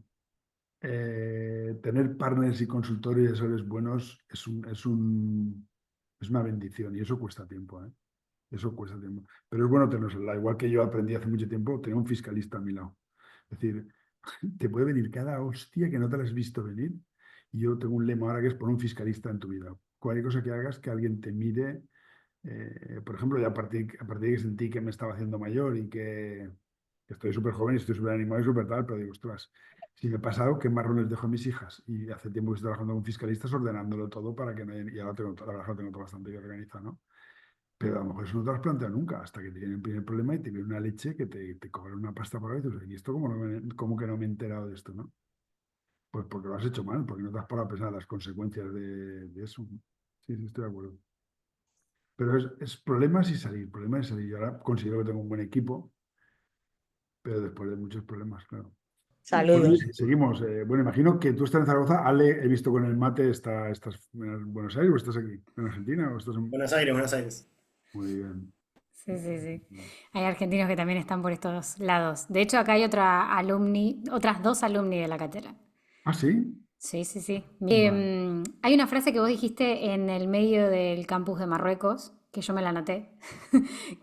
tener partners y consultores y asesores buenos es una bendición y eso cuesta tiempo, ¿eh? Eso cuesta tiempo. Pero es bueno tenerlo. Igual que yo aprendí hace mucho tiempo, tenía un fiscalista a mi lado. Es decir, te puede venir cada hostia que no te la has visto venir. Y yo tengo un lema ahora que es poner un fiscalista en tu vida. Cualquier cosa que hagas, que alguien te mire. Por ejemplo, ya a partir de que sentí que me estaba haciendo mayor y que estoy súper joven y estoy súper animado y súper tal, pero digo, ostras, si me pasa algo, ¿qué marrones dejo a mis hijas? Y hace tiempo que estoy trabajando con fiscalistas ordenándolo todo para que nadie, y ahora la verdad lo tengo todo bastante bien organizado, ¿no? Pero a lo mejor eso no te lo has planteado nunca, hasta que te viene el primer problema y te viene una leche que te cobra una pasta por ahí. Y dices, ¿y esto cómo que no me he enterado de esto, no? Pues porque lo has hecho mal, porque no te has parado a pensar las consecuencias de eso. Sí, sí, estoy de acuerdo. Pero es problemas y salir, problemas y salir. Yo ahora considero que tengo un buen equipo, pero después de muchos problemas, claro. Pues Saludos. seguimos. Bueno, imagino que tú estás en Zaragoza. Ale, he visto con el mate, ¿estás en Buenos Aires o estás aquí? ¿En Argentina o estás en...? Buenos Aires, Buenos Aires. Muy bien. Sí, sí, sí. Hay argentinos que también están por estos lados. De hecho, acá hay otra alumni, otras dos alumni de la cátedra. Ah, sí. Sí, sí, sí. Vale. Hay una frase que vos dijiste en el medio del campus de Marruecos, que yo me la anoté,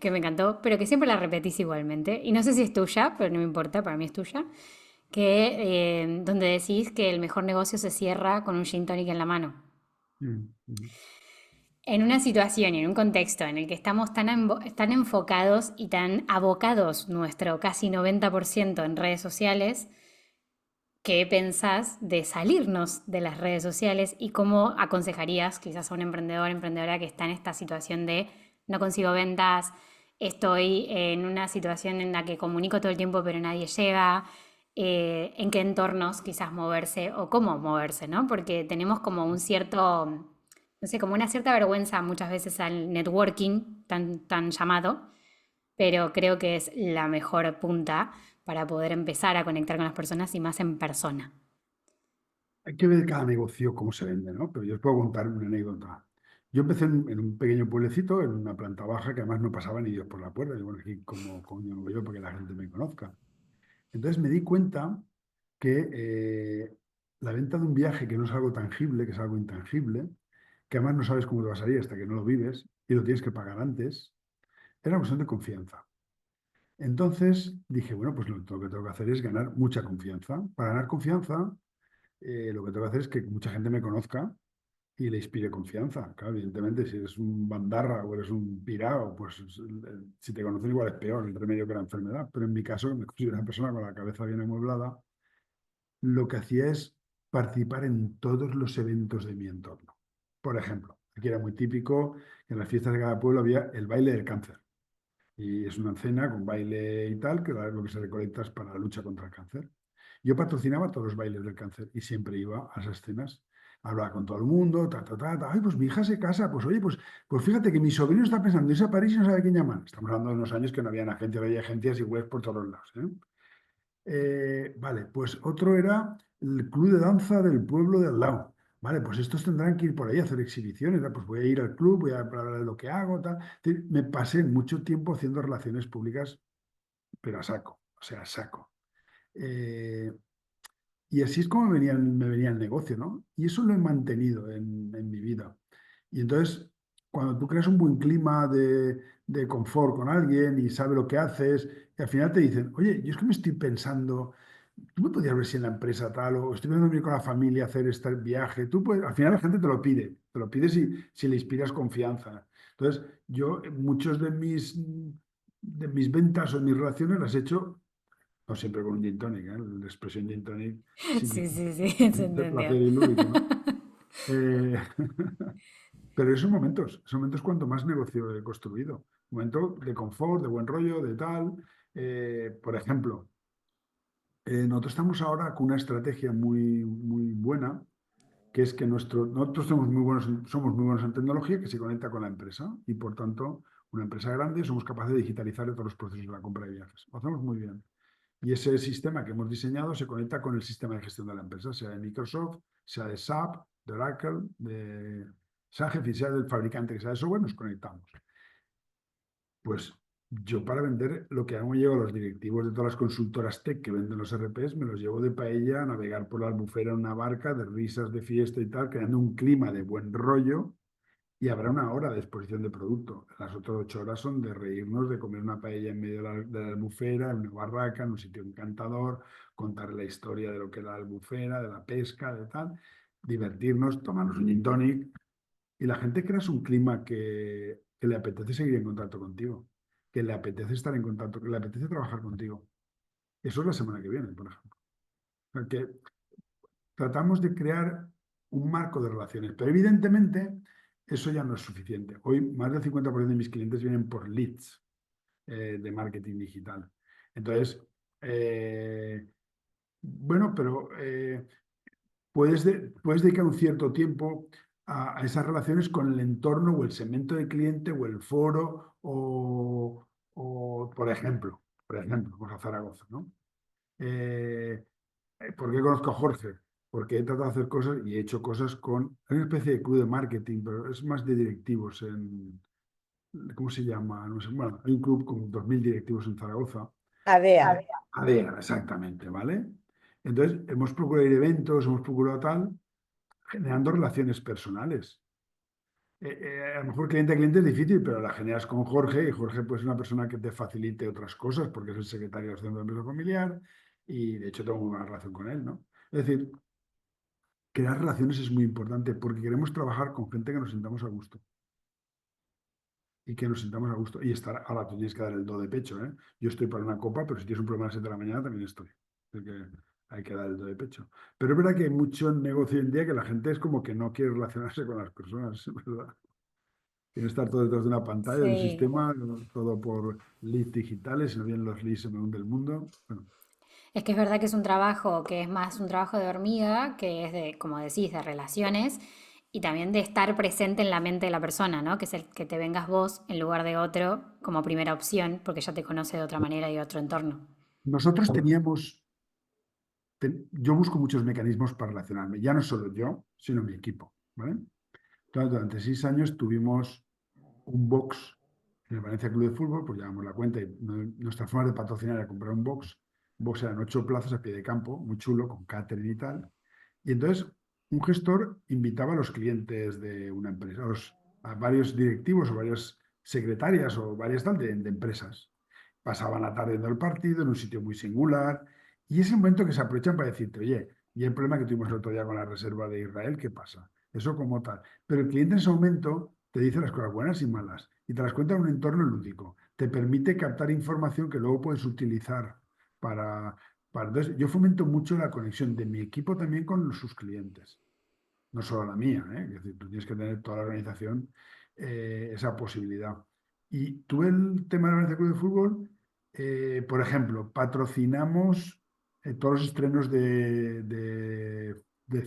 que me encantó, pero que siempre la repetís igualmente. Y no sé si es tuya, pero no me importa, para mí es tuya. Donde decís que el mejor negocio se cierra con un gin tonic en la mano. Mm, mm. En una situación y en un contexto en el que estamos tan enfocados y tan abocados, nuestro casi 90% en redes sociales, ¿qué pensás de salirnos de las redes sociales y cómo aconsejarías quizás a un emprendedor, emprendedora que está en esta situación de no consigo ventas, estoy en una situación en la que comunico todo el tiempo pero nadie llega, en qué entornos quizás moverse o cómo moverse, ¿no? Porque tenemos como un cierto, no sé, como una cierta vergüenza muchas veces al networking tan llamado, pero creo que es la mejor punta para poder empezar a conectar con las personas y más en persona. Hay que ver cada negocio cómo se vende, ¿no? Pero yo os puedo contar una anécdota. Yo empecé en un pequeño pueblecito, en una planta baja, que además no pasaba ni Dios por la puerta. Y bueno, aquí como coño no voy yo para que la gente me conozca. Entonces me di cuenta que la venta de un viaje, que no es algo tangible, que es algo intangible, que además no sabes cómo te va a salir hasta que no lo vives y lo tienes que pagar antes, era una cuestión de confianza. Entonces dije, bueno, pues lo que tengo que hacer es ganar mucha confianza. Para ganar confianza, lo que tengo que hacer es que mucha gente me conozca y le inspire confianza. Claro, evidentemente, si eres un bandarra o eres un pirao, pues si te conocen igual es peor el remedio que la enfermedad. Pero en mi caso, que me considero una persona con la cabeza bien amueblada, lo que hacía es participar en todos los eventos de mi entorno. Por ejemplo, aquí era muy típico que en las fiestas de cada pueblo había el baile del cáncer. Y es una cena con baile y tal, que lo que se recolecta es para la lucha contra el cáncer. Yo patrocinaba todos los bailes del cáncer y siempre iba a esas cenas, hablaba con todo el mundo, Ay, pues mi hija se casa, pues oye, pues fíjate que mi sobrino está pensando irse a París y no sabe quién llamar. Estamos hablando de unos años que no habían agencias, había agencias y webs por todos lados, ¿eh? Vale, pues otro era el club de danza del pueblo de al lado. Vale, pues estos tendrán que ir por ahí a hacer exhibiciones. Pues voy a ir al club, voy a hablar de lo que hago, tal. Es decir, me pasé mucho tiempo haciendo relaciones públicas, pero a saco, o sea, a saco. Eh, y así es como me venía el negocio, ¿no? Y eso lo he mantenido en mi vida. Y entonces, cuando tú creas un buen clima de confort con alguien y sabe lo que haces, y al final te dicen, oye, yo es que me estoy pensando, tú me podías ver si en la empresa tal, o estoy viendo venir con la familia a hacer este viaje. Tú puedes, al final la gente te lo pide si le inspiras confianza. Entonces, yo muchos de mis ventas o mis relaciones las he hecho, no siempre con un gin tonic, ¿eh? La expresión gin tonic Sí, significa sí, sí, se entendió. placer y lúdico, ¿no? Eh, pero esos momentos cuanto más negocio he construido. Momento de confort, de buen rollo, de tal. Por ejemplo, nosotros estamos ahora con una estrategia muy buena, que es que nosotros somos muy buenos en tecnología que se conecta con la empresa y por tanto, una empresa grande, somos capaces de digitalizar todos los procesos de la compra de viajes. Lo hacemos muy bien. Y ese sistema que hemos diseñado se conecta con el sistema de gestión de la empresa, sea de Microsoft, sea de SAP, de Oracle, de Sage, sea del fabricante que sea de software, nos conectamos. Pues yo para vender lo que hago llevo a los directivos de todas las consultoras tech que venden los RPs, me los llevo de paella a navegar por la Albufera en una barca, de risas, de fiesta y tal, creando un clima de buen rollo y habrá una hora de exposición de producto. Las otras 8 horas son de reírnos, de comer una paella en medio de la Albufera, en una barraca, en un sitio encantador, contar la historia de lo que es la Albufera, de la pesca, de tal, divertirnos, tomarnos un gin tonic y la gente creas un clima que le apetece seguir en contacto contigo, que le apetece estar en contacto, que le apetece trabajar contigo. Eso es la semana que viene, por ejemplo. O sea, que tratamos de crear un marco de relaciones, pero evidentemente eso ya no es suficiente. Hoy más del 50% de mis clientes vienen por leads de marketing digital. Entonces, bueno, pero puedes dedicar un cierto tiempo a esas relaciones con el entorno o el segmento de cliente o el foro o por ejemplo, vamos a Zaragoza, ¿no? Eh, ¿Por qué conozco a Jorge? Porque he tratado de hacer cosas y he hecho cosas con... Hay una especie de club de marketing, pero es más de directivos en... ¿Cómo se llama? No sé, bueno, hay un club con 2000 directivos en Zaragoza. ADEA. ADEA, exactamente, ¿vale? Entonces, hemos procurado ir a eventos, hemos procurado tal, generando relaciones personales. A lo mejor cliente a cliente es difícil, pero la generas con Jorge y Jorge pues es una persona que te facilite otras cosas porque es el secretario del centro de empresa familiar y de hecho tengo muy buena relación con él, ¿no? Es decir, crear relaciones es muy importante porque queremos trabajar con gente que nos sintamos a gusto y que nos sintamos a gusto y estar, ahora tú tienes que dar el do de pecho, ¿eh? Yo estoy para una copa, pero si tienes un problema a las 7 de la mañana también estoy. Así que hay que dar el do de pecho. Pero es verdad que hay mucho negocio hoy en día que la gente es como que no quiere relacionarse con las personas, ¿verdad? Quiere estar todo detrás de una pantalla, de un Sí. sistema, todo por leads digitales, si no vienen los leads se me hunde el mundo. Bueno, Es que es verdad que es un trabajo que es más un trabajo de hormiga, que es de, como decís, de relaciones y también de estar presente en la mente de la persona, ¿no? Que es el que te vengas vos en lugar de otro como primera opción, porque ya te conoce de otra manera y de otro entorno. nosotros yo busco muchos mecanismos para relacionarme, ya no solo yo, sino mi equipo, ¿vale? Entonces, durante 6 años tuvimos un box en el Valencia Club de Fútbol, pues llevamos la cuenta y nuestra forma de patrocinar era comprar un box. Un box eran 8 plazas a pie de campo, muy chulo, con catering y tal. Y entonces un gestor invitaba a los clientes de una empresa, a varios directivos o varias secretarias o varias tal de empresas. Pasaban la tarde viendo el partido en un sitio muy singular y es el momento que se aprovechan para decirte, oye, y el problema que tuvimos el otro día con la reserva de Israel, ¿qué pasa? Eso como tal. Pero el cliente en ese momento te dice las cosas buenas y malas y te las cuenta en un entorno lúdico. Te permite captar información que luego puedes utilizar para... Entonces, yo fomento mucho la conexión de mi equipo también con sus clientes, no solo la mía, ¿eh? Es decir, tú tienes que tener toda la organización esa posibilidad. Y tú el tema de la Valencia Club de Fútbol, por ejemplo, patrocinamos todos los estrenos de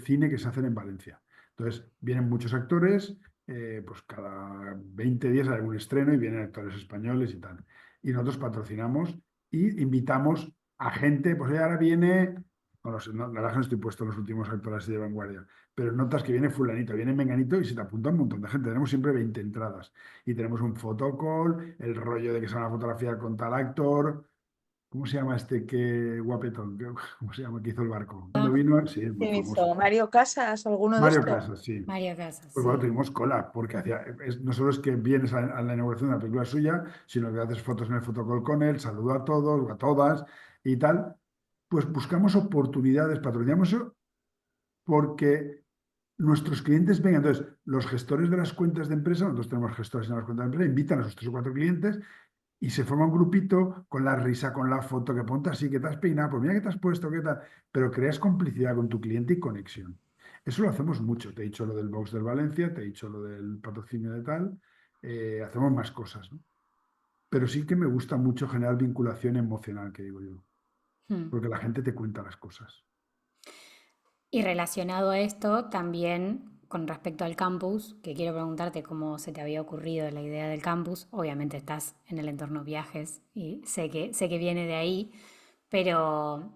cine que se hacen en Valencia. Entonces, vienen muchos actores, pues cada 20 días hay algún estreno y vienen actores españoles y tal. Y nosotros patrocinamos y invitamos a gente, pues ahora viene, no lo sé, no, la verdad que no estoy puesto en los últimos actores así de vanguardia, pero notas que viene fulanito, viene menganito y se te apunta un montón de gente. Tenemos siempre 20 entradas y tenemos un photocall, el rollo de que se van a fotografiar con tal actor. ¿Cómo se llama este que guapetón? ¿Cómo se llama? Que hizo el barco. Cuando vino, sí, es muy ¿Quién famoso. hizo? ¿Mario Casas? ¿Alguno de Mario estos? Casas, sí. María Casas, Pues bueno, sí. tuvimos cola, porque no solo es que vienes a la inauguración de una película suya, sino que haces fotos en el fotocall con él, saluda a todos o a todas y tal. pues buscamos oportunidades, patrocinamos eso porque nuestros clientes vengan. Entonces, los gestores de las cuentas de empresa, nosotros tenemos gestores en las cuentas de empresa, invitan a sus 3 o 4 clientes y se forma un grupito con la risa, con la foto, que ponte así, que te has peinado, pues mira que te has puesto, qué tal. Pero creas complicidad con tu cliente y conexión. Eso lo hacemos mucho. Te he dicho lo del box del Valencia, te he dicho lo del patrocinio de tal. Hacemos más cosas, ¿no? Pero sí que me gusta mucho generar vinculación emocional, que digo yo, Hmm. porque la gente te cuenta las cosas. Y relacionado a esto, también con respecto al campus, que quiero preguntarte cómo se te había ocurrido la idea del campus. Obviamente estás en el entorno viajes y sé que viene de ahí, pero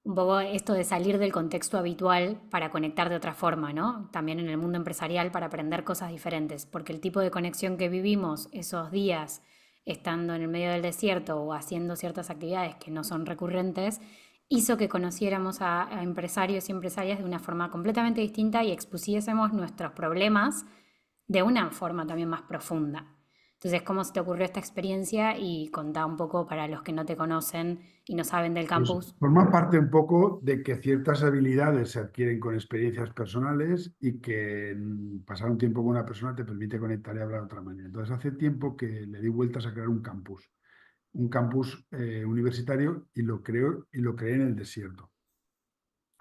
un poco esto de salir del contexto habitual para conectar de otra forma, ¿no? También en el mundo empresarial para aprender cosas diferentes, porque el tipo de conexión que vivimos esos días estando en el medio del desierto o haciendo ciertas actividades que no son recurrentes, hizo que conociéramos a empresarios y empresarias de una forma completamente distinta y expusiésemos nuestros problemas de una forma también más profunda. Entonces, ¿cómo se te ocurrió esta experiencia? Y contá un poco para los que no te conocen y no saben del Pues campus. forma parte un poco de que ciertas habilidades se adquieren con experiencias personales y que pasar un tiempo con una persona te permite conectar y hablar de otra manera. Entonces, hace tiempo que le di vueltas a crear un campus universitario y lo creé en el desierto,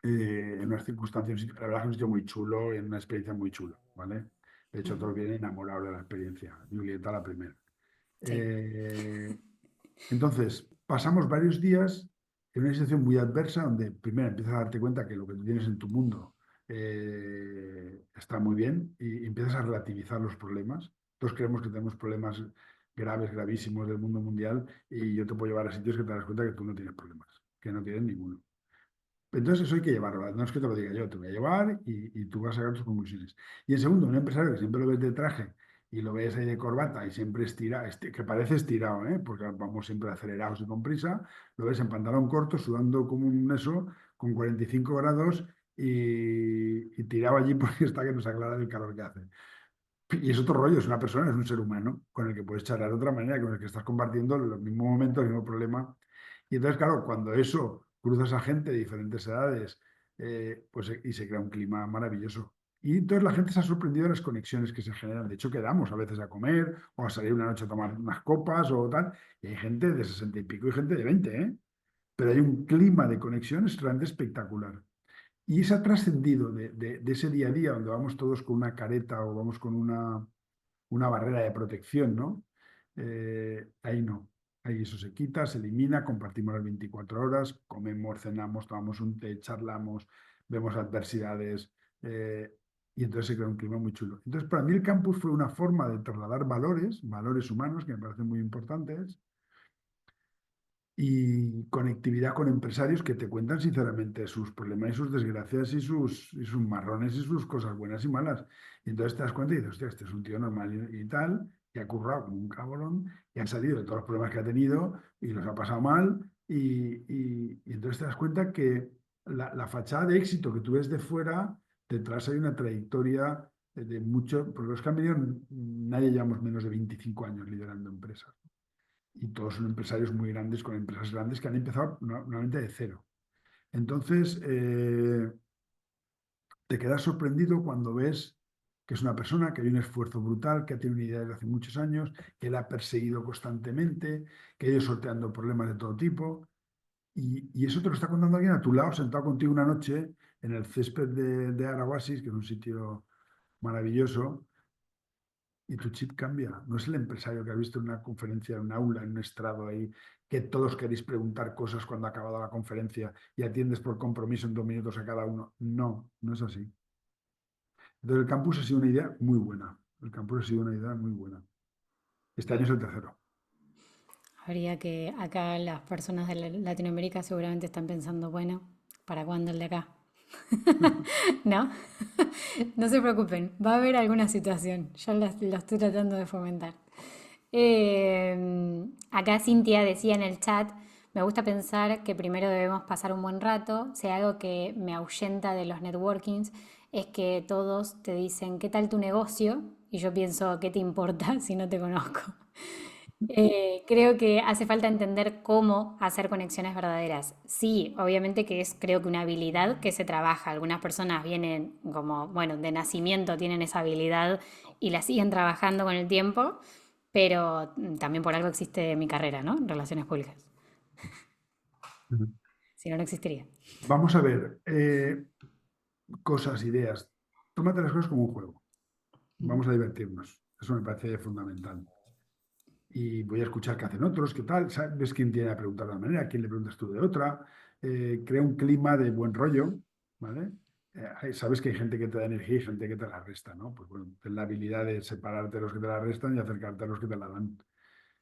en unas circunstancias, la verdad es que es un sitio muy chulo, en una experiencia muy chula, ¿vale? De hecho, todos vienen enamorados de la experiencia, Julieta la primera. Sí. Eh, entonces, pasamos varios días en una situación muy adversa donde primero empiezas a darte cuenta que lo que tú tienes en tu mundo está muy bien y empiezas a relativizar los problemas. Todos creemos que tenemos problemas graves, gravísimos del mundo mundial y yo te puedo llevar a sitios que te das cuenta que tú no tienes problemas, que no tienes ninguno. Entonces eso hay que llevarlo, no es que te lo diga yo, te voy a llevar y tú vas a sacar tus conclusiones. Y en segundo, un empresario que siempre lo ves de traje y lo ves ahí de corbata y siempre estira, que parece estirado, ¿eh? Porque vamos siempre acelerados y con prisa, lo ves en pantalón corto, sudando como un eso, con 45 grados y tirado allí porque está que nos aclara el calor que hace. Y es otro rollo, es una persona, es un ser humano con el que puedes charlar de otra manera, con el que estás compartiendo los mismos momentos, el mismo problema. Y entonces, claro, cuando eso cruzas a gente de diferentes edades, pues, y se crea un clima maravilloso. Y entonces la gente se ha sorprendido de las conexiones que se generan. De hecho, quedamos a veces a comer o a salir una noche a tomar unas copas o tal. Y hay gente de 60 y pico y gente de 20, ¿eh? Pero hay un clima de conexiones realmente espectacular. Y se ha trascendido de ese día a día donde vamos todos con una careta o vamos con una barrera de protección, ¿no? Ahí no. Ahí eso se quita, se elimina, compartimos las 24 horas, comemos, cenamos, tomamos un té, charlamos, vemos adversidades y entonces se crea un clima muy chulo. Entonces, para mí el campus fue una forma de trasladar valores, valores humanos que me parecen muy importantes y conectividad con empresarios que te cuentan sinceramente sus problemas y sus desgracias y sus marrones y sus cosas buenas y malas. Y entonces te das cuenta y dices, hostia, este es un tío normal y tal, que ha currado como un cabrón y ha salido de todos los problemas que ha tenido y los ha pasado mal. Y entonces te das cuenta que la fachada de éxito que tú ves de fuera, detrás hay una trayectoria de mucho, porque los que han venido, nadie llevamos menos de 25 años liderando empresas y todos son empresarios muy grandes con empresas grandes que han empezado normalmente de cero. Entonces, te quedas sorprendido cuando ves que es una persona que hay un esfuerzo brutal, que ha tenido una idea desde hace muchos años, que la ha perseguido constantemente, que ha ido sorteando problemas de todo tipo. Y eso te lo está contando alguien a tu lado, sentado contigo una noche en el césped de Araguasis, que es un sitio maravilloso, y tu chip cambia. No es el empresario que ha visto en una conferencia, en un aula, en un estrado ahí, que todos queréis preguntar cosas cuando ha acabado la conferencia y atiendes por compromiso en 2 minutos a cada uno. No, no es así. Entonces el campus ha sido una idea muy buena. El campus ha sido una idea muy buena. Este año es el tercero. Habría que acá las personas de Latinoamérica seguramente están pensando, bueno, ¿para cuándo el de acá? ¿No? No se preocupen, va a haber alguna situación. Yo lo estoy tratando de fomentar. Acá Cintia decía en el chat, me gusta pensar que primero debemos pasar un buen rato. Si hay algo que me ahuyenta de los networkings es que todos te dicen, ¿qué tal tu negocio? Y yo pienso, ¿qué te importa si no te conozco? Creo que hace falta entender cómo hacer conexiones verdaderas. Sí, obviamente que es creo que una habilidad que se trabaja. Algunas personas vienen como, bueno, de nacimiento tienen esa habilidad y la siguen trabajando con el tiempo, pero también por algo existe mi carrera, ¿no? Relaciones públicas. Si no, no existiría. Vamos a ver, cosas, ideas. Tómate las cosas como un juego. Vamos a divertirnos. Eso me parece fundamental. Y voy a escuchar qué hacen otros, qué tal. ¿Sabes quién tiene a preguntar de una manera? ¿Quién le preguntas tú de otra? Crea un clima de buen rollo, ¿vale? Sabes que hay gente que te da energía y gente que te la resta, ¿no? Pues bueno, ten la habilidad de separarte de los que te la restan y acercarte a los que te la dan.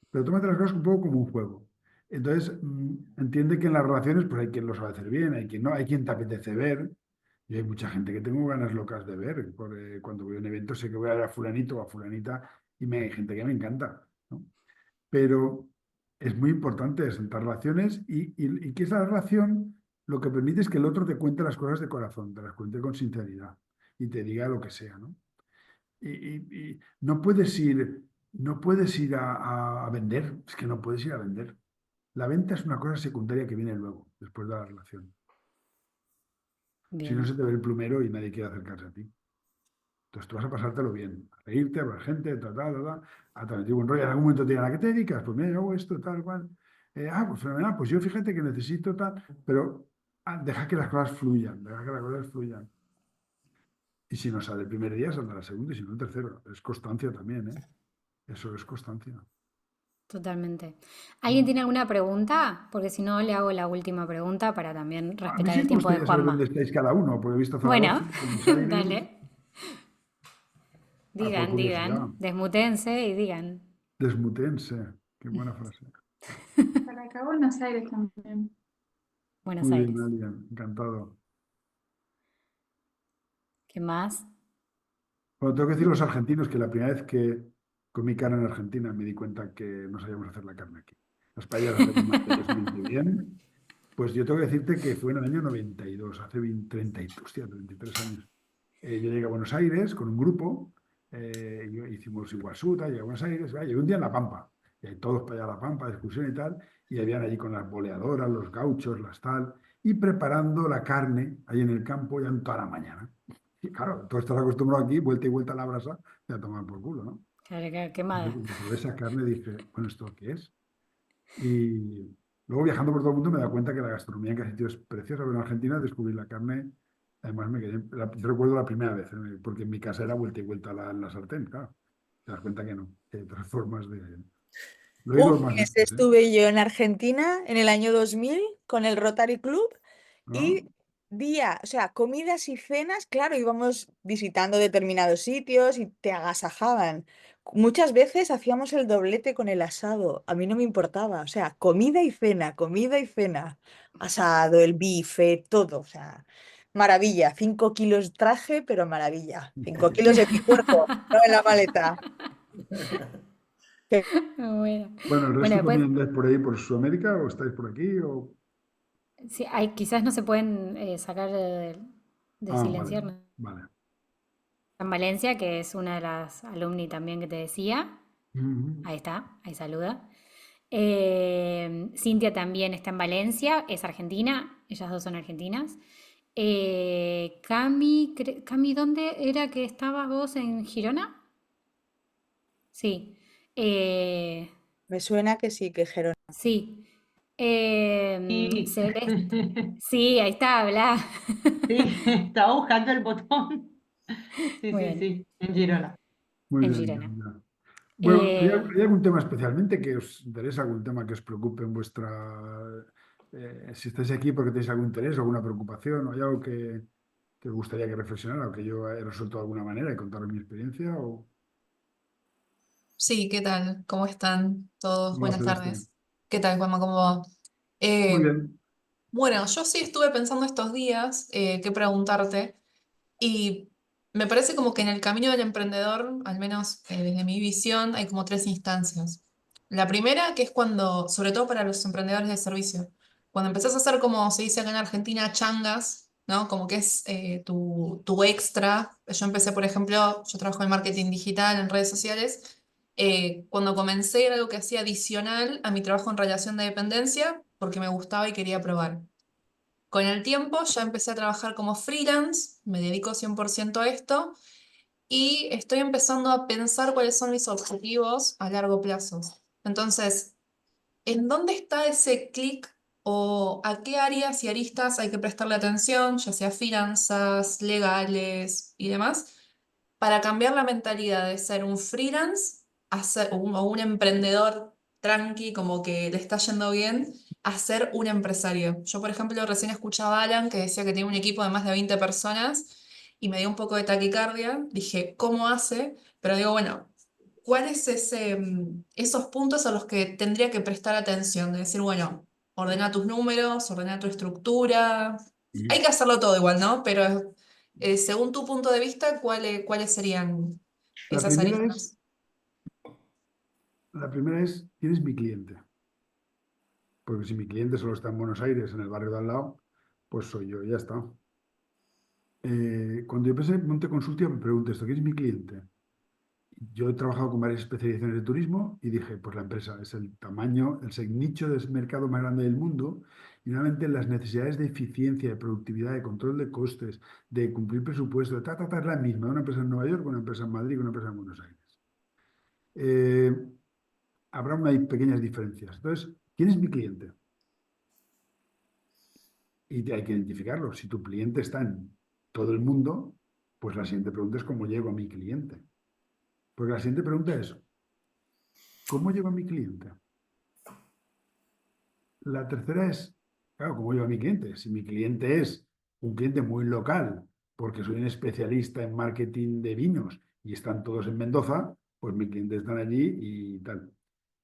Pero tómate las cosas un poco como un juego. Entonces, entiende que en las relaciones pues hay quien lo sabe hacer bien, hay quien no, hay quien te apetece ver. Y hay mucha gente que tengo ganas locas de ver. Cuando voy a un evento sé que voy a ver a fulanito o a fulanita y hay gente que me encanta, ¿no? Pero es muy importante sentar relaciones y que esa relación lo que permite es que el otro te cuente las cosas de corazón, te las cuente con sinceridad y te diga lo que sea, ¿no? Y no puedes ir a vender, es que no puedes ir a vender. La venta es una cosa secundaria que viene luego, después de la relación. Si no, Bien, se te ve el plumero y nadie quiere acercarse a ti. Entonces tú vas a pasártelo bien, a reírte, a ver gente, a transmitir buen rollo. En algún momento te dirán, ¿a qué te dedicas? Pues mira, yo hago esto, tal, cual. Pues fenomenal, pues yo fíjate que necesito tal, pero deja que las cosas fluyan, deja que las cosas fluyan. Y si no sale el primer día, saldrá el segundo y si no el tercero. Es constancia también, ¿eh? Eso es constancia. totalmente. ¿Alguien Mm. tiene alguna pregunta? Porque si no, le hago la última pregunta para también A mí respetar sí el me tiempo de gustaría saber dónde Juanma. estáis cada uno, porque he visto Zaragoza, Bueno, Buenos Aires, dale. por Digan, curiosidad. digan. Desmutense y digan. Desmutense, qué buena frase. Para acá Buenos Aires también. Buenos Muy bien, Aires. Nadia, encantado. ¿Qué más? Bueno, tengo que decir a los argentinos que la primera vez que comí carne en Argentina me di cuenta que no sabíamos hacer la carne aquí. Las paellas las hacemos maravillosamente bien. Pues yo tengo que decirte que fue en el año 92, hace 20, 30, hostia, 33 años. Yo llegué a Buenos Aires con un grupo, hicimos Iguazú, tal, llegué a Buenos Aires, llegué un día en La Pampa, y ahí todos para allá a La Pampa, de excursión y tal, y habían allí con las boleadoras, los gauchos, las tal, y preparando la carne ahí en el campo ya en toda la mañana. Y claro, tú estás acostumbrado aquí, vuelta y vuelta a la brasa, y a tomar por culo, ¿no? Claro, claro, Yo quemada. cuando probé esa carne dije, bueno, ¿esto qué es? Y luego viajando por todo el mundo me he dado cuenta que la gastronomía en casi sitio es preciosa, pero en Argentina descubrí la carne, además me quedé, yo recuerdo la primera vez, porque en mi casa era vuelta y vuelta en la sartén, claro. Te das cuenta que no, que hay otras formas de... Lo he ido Un más mes veces, ¿eh? estuve yo en Argentina en el año 2000 con el Rotary Club y ¿No? o sea, comidas y cenas, claro, íbamos visitando determinados sitios y te agasajaban. Muchas veces hacíamos el doblete con el asado, a mí no me importaba, o sea, comida y cena, asado, el bife, todo, o sea, maravilla, 5 kilos traje, pero maravilla, 5 kilos de mi cuerpo, no en la maleta. Bueno, Bueno, ¿el bueno, resto después, también andáis por ahí, por Sudamérica, o estáis por aquí? sí, hay, quizás no se pueden sacar de Ah, vale, silenciar, ¿no? vale. En Valencia, que es una de las alumni también que te decía. Ujú. Ahí está, ahí saluda. Cintia también está en Valencia, es argentina, ellas dos son argentinas. Cami, Cami, ¿dónde era que estabas vos en Girona? Sí. Eh, Me suena que sí, que Gerona. sí. Sí, Celeste. Sí, ahí está, habla. sí, estaba buscando el botón. Sí, Muy sí, bien, sí, en Girona. Muy en bien, Girona. Nadia. Bueno, ¿hay, Eh, hay algún tema especialmente que os interesa, algún tema que os preocupe en vuestra... si estáis aquí porque tenéis algún interés, alguna preocupación, o hay algo que os gustaría que reflexionara o que yo he resuelto de alguna manera y contaros mi experiencia? Sí, ¿qué tal? ¿Cómo están todos? ¿Cómo va, Buenas Celeste? tardes. ¿Qué tal, Juanma? ¿Cómo va? Muy Eh, bien. bueno, yo sí estuve pensando estos días qué preguntarte y me parece como que en el camino del emprendedor, al menos desde mi visión, hay como tres instancias. La primera, que es cuando, sobre todo para los emprendedores de servicio, cuando empezás a hacer como se dice acá en Argentina, changas, ¿no? Como que es tu extra. Yo empecé, por ejemplo, yo trabajo en marketing digital, en redes sociales. Cuando comencé era algo que hacía adicional a mi trabajo en relación de dependencia porque me gustaba y quería probar. Con el tiempo ya empecé a trabajar como freelance, me dedico 100% a esto y estoy empezando a pensar cuáles son mis objetivos a largo plazo. Entonces, ¿en dónde está ese clic o a qué áreas y aristas hay que prestarle atención, ya sea finanzas, legales y demás, para cambiar la mentalidad de ser un freelance o un emprendedor tranqui, como que le está yendo bien, a ser un empresario? Yo, por ejemplo, recién escuchaba a Alan que decía que tiene un equipo de más de 20 personas y me dio un poco de taquicardia. Dije, ¿cómo hace? Pero digo, bueno, ¿cuáles esos puntos a los que tendría que prestar atención? De decir, bueno, ordena tus números, ordena tu estructura. Hay que hacerlo todo igual, ¿no? Pero según tu punto de vista, ¿cuáles serían La esas primera aristas? la primera es, ¿quién es mi cliente? Porque si mi cliente solo está en Buenos Aires, en el barrio de al lado, pues soy yo, y ya está. Cuando yo pensé en Monte Consultia, me pregunté esto, ¿quién es mi cliente? Yo he trabajado con varias especializaciones de turismo y dije, pues la empresa es el tamaño, el nicho de mercado más grande del mundo y nuevamente las necesidades de eficiencia, de productividad, de control de costes, de cumplir presupuesto, es la misma, una empresa en Nueva York, una empresa en Madrid, una empresa en Buenos Aires. Eh, Habrá pequeñas diferencias. Entonces, ¿quién es mi cliente? Y hay que identificarlo. Si tu cliente está en todo el mundo, pues la siguiente pregunta es ¿cómo llego a mi cliente? Porque la siguiente pregunta es ¿cómo llego a mi cliente? La tercera es, claro, ¿cómo llego a mi cliente? Si mi cliente es un cliente muy local, porque soy un especialista en marketing de vinos y están todos en Mendoza, pues mis clientes están allí y tal.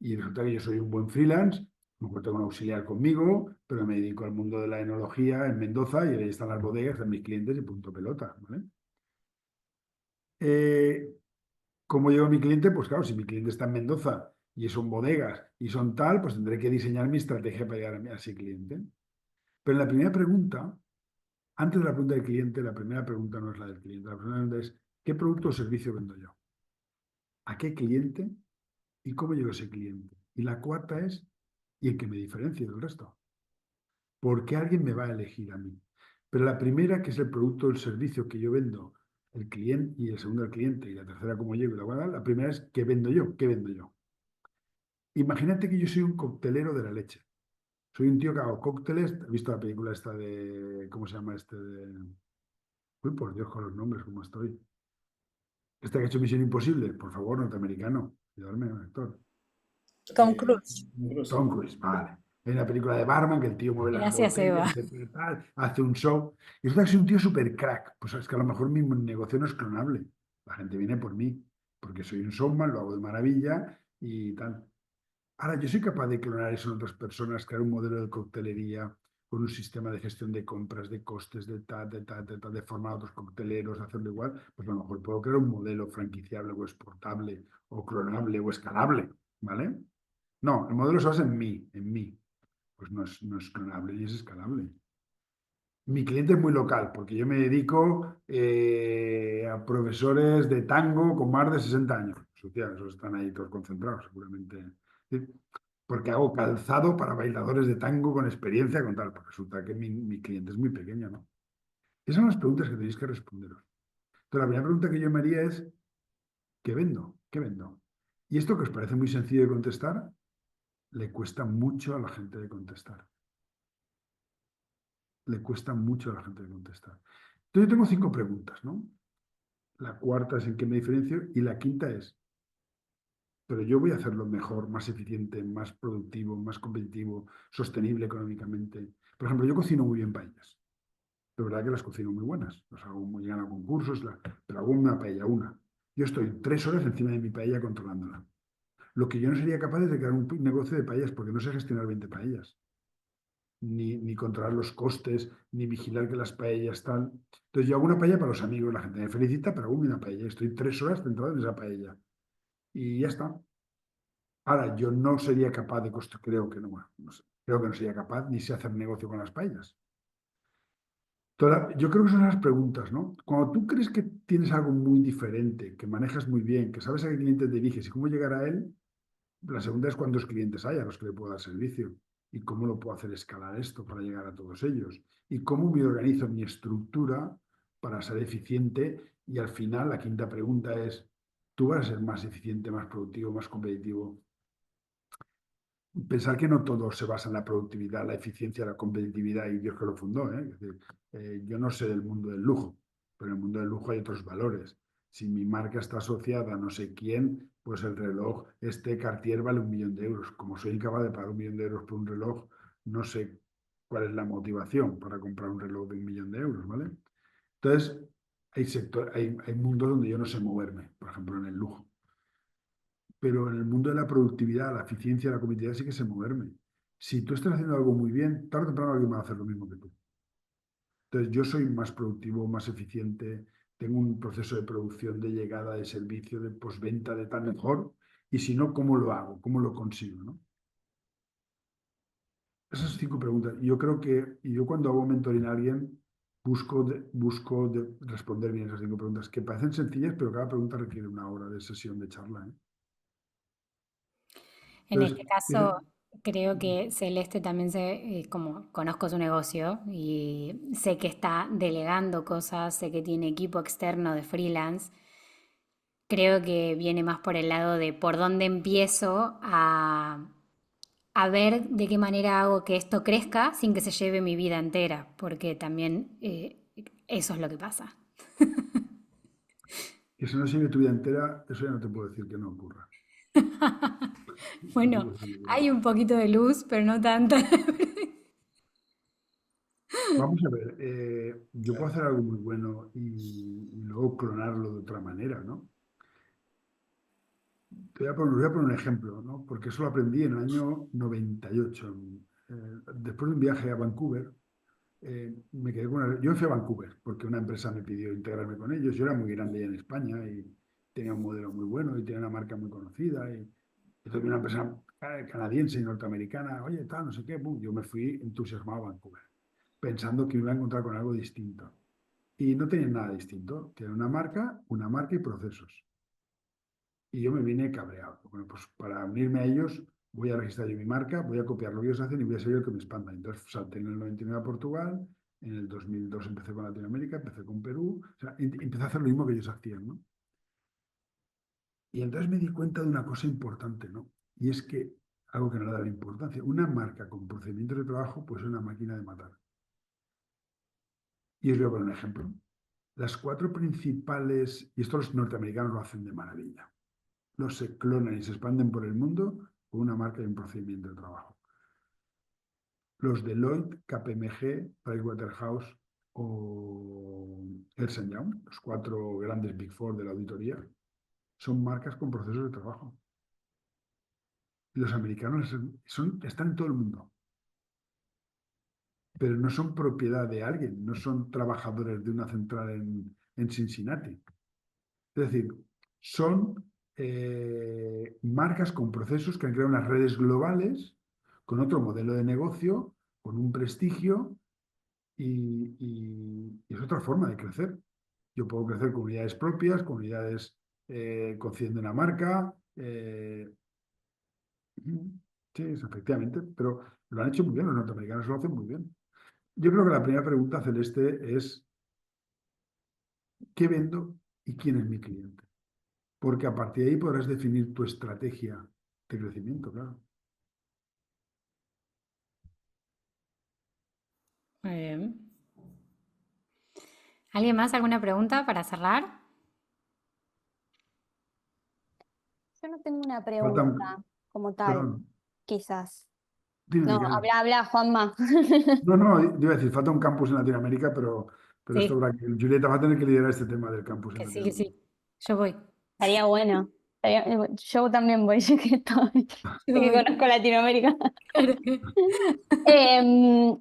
Y resulta que yo soy un buen freelance, a lo mejor tengo un auxiliar conmigo, pero me dedico al mundo de la enología en Mendoza y ahí están las bodegas, están mis clientes y punto pelota, ¿vale? Eh, ¿Cómo llego a mi cliente? Pues claro, si mi cliente está en Mendoza y son bodegas y son tal, pues tendré que diseñar mi estrategia para llegar a ese cliente. Pero en la primera pregunta, antes de la pregunta del cliente, la primera pregunta no es la del cliente. La primera pregunta es, ¿qué producto o servicio vendo yo? ¿A qué cliente? ¿Y cómo llego a ese cliente? Y la cuarta es, ¿y en qué me diferencio del resto? ¿Por qué alguien me va a elegir a mí? Pero la primera, que es el producto o el servicio que yo vendo, el cliente, y el segundo el cliente, y la tercera cómo llego, y la cuarta, la primera es, ¿qué vendo yo? ¿Qué vendo yo? Imagínate que yo soy un coctelero de la leche. Soy un tío que hago cócteles. ¿Has visto la película esta de, ¿cómo se llama este? Uy, por Dios, con los nombres, ¿cómo estoy? Este que ha hecho Misión Imposible, por favor, norteamericano. Ayudarme, actor. Tom Cruise. Incluso. Tom Cruise, vale. Hay una película de Barman que el tío mueve las Gracias, Eva. botellas, tal, hace un show. Y resulta que soy un tío súper crack. Pues es que a lo mejor mi negocio no es clonable. La gente viene por mí, porque soy un showman, lo hago de maravilla y tal. Ahora, yo soy capaz de clonar eso en otras personas, crear un modelo de coctelería con un sistema de gestión de compras, de costes, de tal, de tal, de tal, de formar a otros cocteleros, hacerlo igual. Pues a lo mejor puedo crear un modelo franquiciable o exportable o clonable o escalable, ¿vale? No, el modelo se basa en mí, en mí. Pues no es clonable ni es escalable. Mi cliente es muy local, porque yo me dedico a profesores de tango con más de 60 años. Hostia, esos están ahí todos concentrados, seguramente. Sí, porque hago calzado para bailadores de tango con experiencia, con tal. Pues resulta que mi cliente es muy pequeño, ¿no? Esas son las preguntas que tenéis que responderos. Entonces, la primera pregunta que yo me haría es, ¿qué vendo? ¿Qué vendo? Y esto que os parece muy sencillo de contestar, le cuesta mucho a la gente de contestar. Le cuesta mucho a la gente de contestar. Entonces, yo tengo 5 preguntas, ¿no? La cuarta es en qué me diferencio y la quinta es, pero yo voy a hacerlo mejor, más eficiente, más productivo, más competitivo, sostenible económicamente. Por ejemplo, yo cocino muy bien paellas. De verdad que las cocino muy buenas. Las hago muy bien a concursos, pero hago una paella, una. Yo estoy 3 horas encima de mi paella controlándola. Lo que yo no sería capaz es de crear un negocio de paellas porque no sé gestionar 20 paellas. Ni controlar los costes, ni vigilar que las paellas están. Entonces yo hago una paella para los amigos, la gente me felicita, pero hago una paella. Estoy 3 horas centrado en esa paella. Y ya está. Ahora, yo no sería capaz de construir, creo que no, bueno, no sé, creo que no sería capaz ni sé hacer negocio con las paellas. Yo creo que son las preguntas, ¿no? Cuando tú crees que tienes algo muy diferente, que manejas muy bien, que sabes a qué cliente te diriges y cómo llegar a él, la segunda es cuántos clientes hay a los que le puedo dar servicio y cómo lo puedo hacer escalar esto para llegar a todos ellos y cómo me organizo mi estructura para ser eficiente. Y al final, la quinta pregunta es, ¿tú vas a ser más eficiente, más productivo, más competitivo? Pensar que no todo se basa en la productividad, la eficiencia, la competitividad y Dios que lo fundó, ¿eh? Es decir, yo no sé del mundo del lujo, pero en el mundo del lujo hay otros valores. Si mi marca está asociada a no sé quién, pues el reloj, este Cartier vale 1 millón de euros. Como soy incapaz de pagar 1 millón de euros por un reloj, no sé cuál es la motivación para comprar un reloj de 1 millón de euros, ¿vale? Entonces, hay mundos donde yo no sé moverme, por ejemplo, en el lujo. Pero en el mundo de la productividad, la eficiencia, la competitividad sí que sé moverme. Si tú estás haciendo algo muy bien, tarde o temprano alguien va a hacer lo mismo que tú. Entonces yo soy más productivo, más eficiente, tengo un proceso de producción, de llegada, de servicio, de postventa, de tal mejor. Y si no, ¿cómo lo hago? ¿Cómo lo consigo? ¿No? Esas 5 preguntas. Y yo creo que, y yo cuando hago mentoring a alguien, busco responder bien esas 5 preguntas, que parecen sencillas, pero cada pregunta requiere 1 hora de sesión de charla, ¿eh? En Entonces, este caso, creo que Celeste también como conozco su negocio y sé que está delegando cosas, sé que tiene equipo externo de freelance. Creo que viene más por el lado de por dónde empiezo a ver de qué manera hago que esto crezca sin que se lleve mi vida entera, porque también eso es lo que pasa. que si no sirve tu vida entera, eso ya no te puedo decir que no ocurra. No te Bueno, puedo decir que no. hay un poquito de luz, pero no tanta. Vamos a ver, yo puedo hacer algo muy bueno y luego clonarlo de otra manera, ¿no? Voy a poner un ejemplo, ¿no? Porque eso lo aprendí en el año 98. Después de un viaje a Vancouver, me quedé con yo fui a Vancouver porque una empresa me pidió integrarme con ellos. Yo era muy grande ya en España y tenía un modelo muy bueno y tenía una marca muy conocida. Y entonces una empresa canadiense y norteamericana, oye, tal, no sé qué, pum, yo me fui entusiasmado a Vancouver, pensando que me iba a encontrar con algo distinto. Y no tenía nada distinto. Tiene una marca y procesos. Y yo me vine cabreado. Bueno, pues para unirme a ellos voy a registrar yo mi marca, voy a copiar lo que ellos hacen y voy a ser yo el que me expanda. Entonces salté en el 99 a Portugal, en el 2002 empecé con Latinoamérica, empecé con Perú, o sea, empecé a hacer lo mismo que ellos hacían, ¿no? Y entonces me di cuenta de una cosa importante, ¿no? Y es que, algo que no le daba importancia, una marca con procedimientos de trabajo pues es una máquina de matar. Y os voy a poner un ejemplo. Las 4 principales, y esto los norteamericanos lo hacen de maravilla, los se clonan y se expanden por el mundo con una marca y un procedimiento de trabajo. Los Deloitte, KPMG, Pricewaterhouse o Ernst Young, los 4 grandes Big Four de la auditoría, son marcas con procesos de trabajo. Y los americanos están en todo el mundo, pero no son propiedad de alguien, no son trabajadores de una central en Cincinnati. Es decir, son marcas con procesos que han creado unas redes globales, con otro modelo de negocio, con un prestigio y es otra forma de crecer. Yo puedo crecer con unidades propias, con unidades concediendo una marca. Sí, efectivamente, pero lo han hecho muy bien, los norteamericanos lo hacen muy bien. Yo creo que la primera pregunta, Celeste, es ¿qué vendo y quién es mi cliente? Porque a partir de ahí podrás definir tu estrategia de crecimiento, claro. Muy bien. ¿Alguien más? ¿Alguna pregunta para cerrar? Yo no tengo una Faltan, pregunta como tal, perdón, quizás. dime, No, Miquel. habla, Juanma. No, no, iba a decir, falta un campus en Latinoamérica, pero esto Sí, habrá que, Julieta va a tener que liderar este tema del campus en que sí, que Latinoamérica. sí. Yo voy. Estaría bueno. Yo también voy, yo que estoy, Yo yo que voy. conozco Latinoamérica. Claro.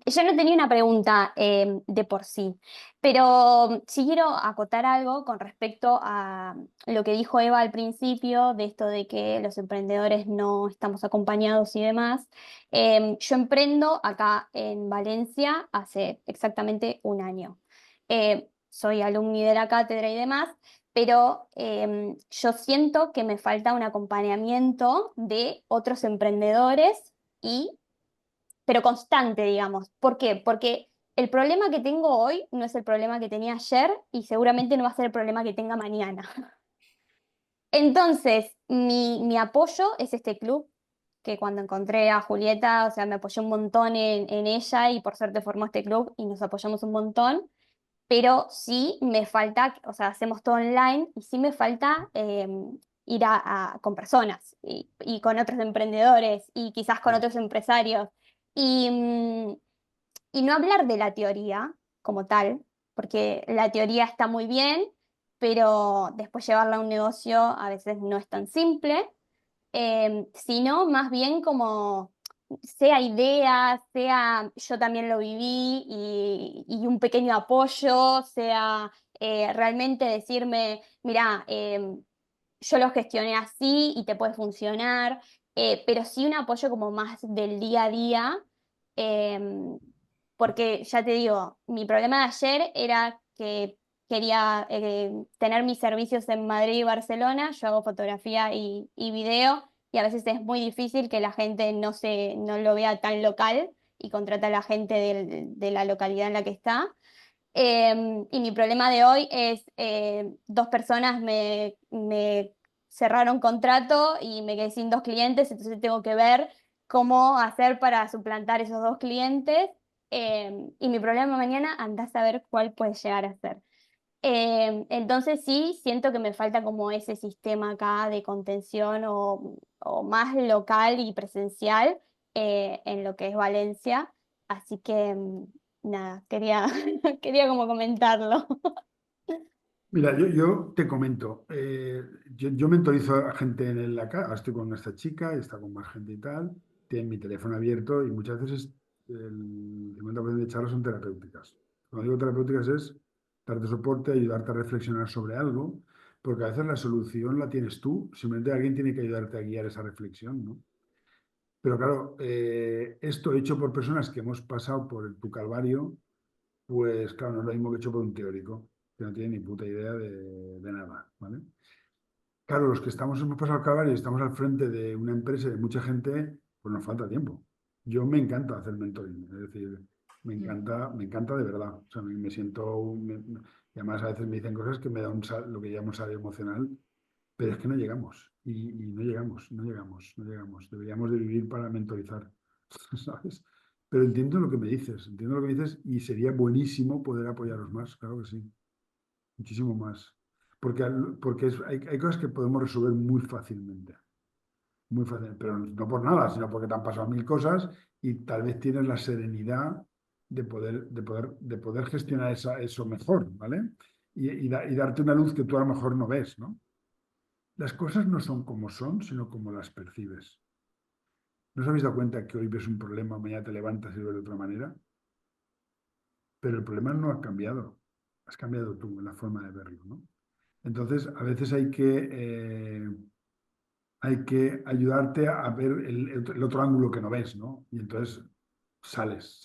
Yo no tenía una pregunta de por sí, pero sí quiero acotar algo con respecto a lo que dijo Eva al principio, de esto de que los emprendedores no estamos acompañados y demás. Yo emprendo acá en Valencia hace exactamente un año. soy alumni de la cátedra y demás, pero yo siento que me falta un acompañamiento de otros emprendedores pero constante, digamos. ¿Por qué? Porque el problema que tengo hoy no es el problema que tenía ayer y seguramente no va a ser el problema que tenga mañana. Entonces, mi apoyo es este club, que cuando encontré a Julieta, o sea, me apoyó un montón en ella y por suerte formó este club y nos apoyamos un montón, pero sí me falta, o sea, hacemos todo online y sí me falta ir con personas y con otros emprendedores y quizás con otros empresarios. Y, y no hablar de la teoría como tal, porque la teoría está muy bien, pero después llevarla a un negocio a veces no es tan simple, sino más bien como sea idea, sea yo también lo viví y un pequeño apoyo, sea realmente decirme, mira, yo lo gestioné así y te puede funcionar, pero sí un apoyo como más del día a día, em, porque ya te digo, mi problema de ayer era que quería tener mis servicios en Madrid y Barcelona, yo hago fotografía y video, y a veces es muy difícil que la gente no lo vea tan local y contrata a la gente de la localidad en la que está. Y mi problema de hoy es, dos personas me cerraron contrato y me quedé sin dos clientes, entonces tengo que ver cómo hacer para suplantar esos dos clientes. Y mi problema mañana, andás a ver cuál puede llegar a ser. Entonces sí, siento que me falta como ese sistema acá de contención o más local y presencial en lo que es Valencia. Así que nada, quería como comentarlo. Mira, yo te comento, yo mentorizo a gente en la casa, estoy con esta chica, está con más gente y tal, tienen mi teléfono abierto y muchas veces el 50% de charlas son terapéuticas. Cuando digo terapéuticas es darte soporte, ayudarte a reflexionar sobre algo, porque a veces la solución la tienes tú, simplemente alguien tiene que ayudarte a guiar esa reflexión, ¿no? Pero claro, esto hecho por personas que hemos pasado por tu calvario, pues claro, no es lo mismo que hecho por un teórico, que no tiene ni puta idea de nada, ¿vale? Claro, los que hemos pasado el calvario y estamos al frente de una empresa y de mucha gente, pues nos falta tiempo. Yo me encanta hacer mentoring, es decir, me encanta de verdad. O sea, me siento, y además a veces me dicen cosas que me da lo que llamo salud emocional, pero es que no llegamos, y no llegamos, no llegamos, no llegamos. Deberíamos de vivir para mentorizar, ¿sabes? Pero entiendo lo que me dices, entiendo lo que me dices y sería buenísimo poder apoyaros más, claro que sí, muchísimo más. Porque, hay cosas que podemos resolver muy fácilmente, pero no por nada, sino porque te han pasado mil cosas y tal vez tienes la serenidad de poder gestionar eso mejor, ¿vale? Y darte una luz que tú a lo mejor no ves, ¿no? Las cosas no son como son, sino como las percibes. ¿No os habéis dado cuenta que hoy ves un problema, mañana te levantas y lo ves de otra manera? Pero el problema no ha cambiado. Has cambiado tú en la forma de verlo, ¿no? Entonces, a veces hay que ayudarte a ver el otro ángulo que no ves, ¿no? Y entonces sales.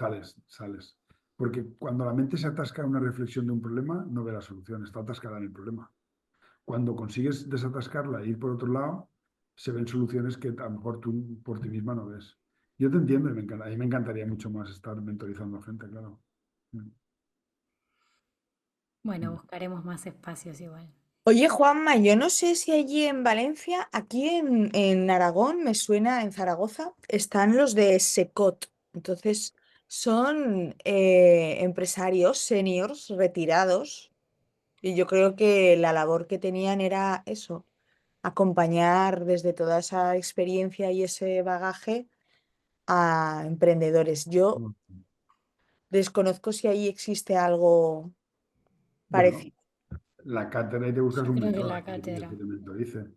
Porque cuando la mente se atasca en una reflexión de un problema, no ve la solución, está atascada en el problema. Cuando consigues desatascarla e ir por otro lado, se ven soluciones que a lo mejor tú por ti misma no ves. Yo te entiendo y a mí me encantaría mucho más estar mentorizando gente, claro. Mm, Bueno, mm. buscaremos más espacios igual. Oye, Juanma, yo no sé si allí en Valencia, aquí en Aragón, me suena, en Zaragoza, están los de Secot. Entonces, son empresarios seniors retirados y yo creo que la labor que tenían era eso, acompañar desde toda esa experiencia y ese bagaje a emprendedores. Yo desconozco si ahí existe algo Bueno, parecido. la cátedra y te buscas Yo un creo que mentor la aquí que quieres que cátedra. te mentorice.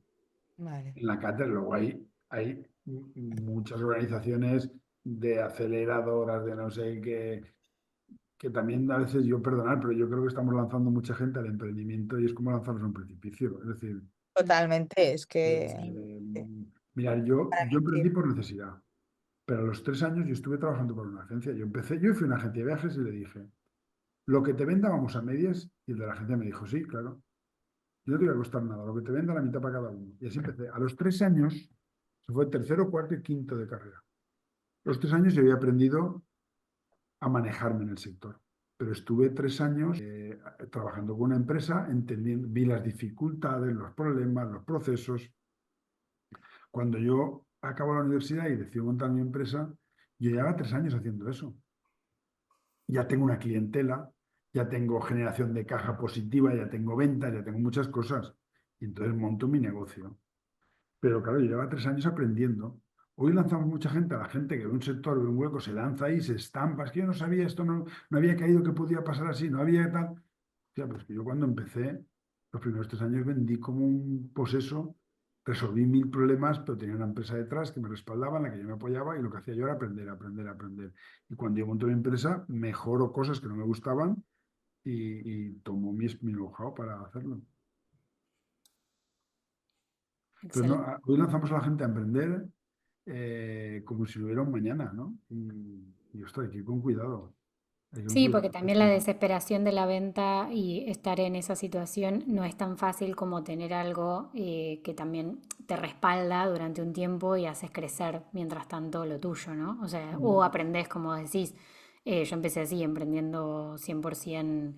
Vale. En la cátedra luego hay muchas organizaciones de aceleradoras, de no sé qué, que también a veces yo perdonar, pero yo creo que estamos lanzando mucha gente al emprendimiento y es como lanzarlos a un precipicio. Es decir, Totalmente, es que Sí. mira, yo para mí emprendí por necesidad, pero a los 3 años yo estuve trabajando para una agencia. Yo fui a una agencia de viajes y le dije, lo que te venda vamos a medias. Y el de la agencia me dijo, sí, claro, yo no te voy a costar nada, lo que te venda la mitad para cada uno. Y así empecé. A los 3 años, se fue tercero, cuarto y quinto de carrera. A los 3 años yo había aprendido a manejarme en el sector. Pero estuve 3 años trabajando con una empresa, entendiendo, vi las dificultades, los problemas, los procesos. Cuando yo acabo la universidad y decido montar mi empresa, yo llevaba 3 años haciendo eso. Ya tengo una clientela, ya tengo generación de caja positiva, ya tengo ventas, ya tengo muchas cosas. Y entonces monto mi negocio. Pero claro, yo llevaba 3 años aprendiendo. Hoy lanzamos mucha gente, a la gente que ve un sector, ve un hueco, se lanza ahí, se estampa. Es que yo no sabía esto, no había caído que podía pasar así, no había tal. O sea, pues que yo cuando empecé, los primeros 3 años vendí como un poseso, resolví 1000 problemas, pero tenía una empresa detrás que me respaldaba, en la que yo me apoyaba y lo que hacía yo era aprender, aprender, aprender. Y cuando yo monto mi empresa, mejoro cosas que no me gustaban y tomo mi know-how para hacerlo. Entonces, Excelente. hoy lanzamos a la gente a emprender como si lo hubiera un mañana, ¿no? Y ostras, hay que ir con cuidado. Hay que ir con Sí, porque cuidado. también la desesperación de la venta y estar en esa situación no es tan fácil como tener algo que también te respalda durante un tiempo y haces crecer mientras tanto lo tuyo, ¿no? O sea, o aprendés, como decís, yo empecé así, emprendiendo 100%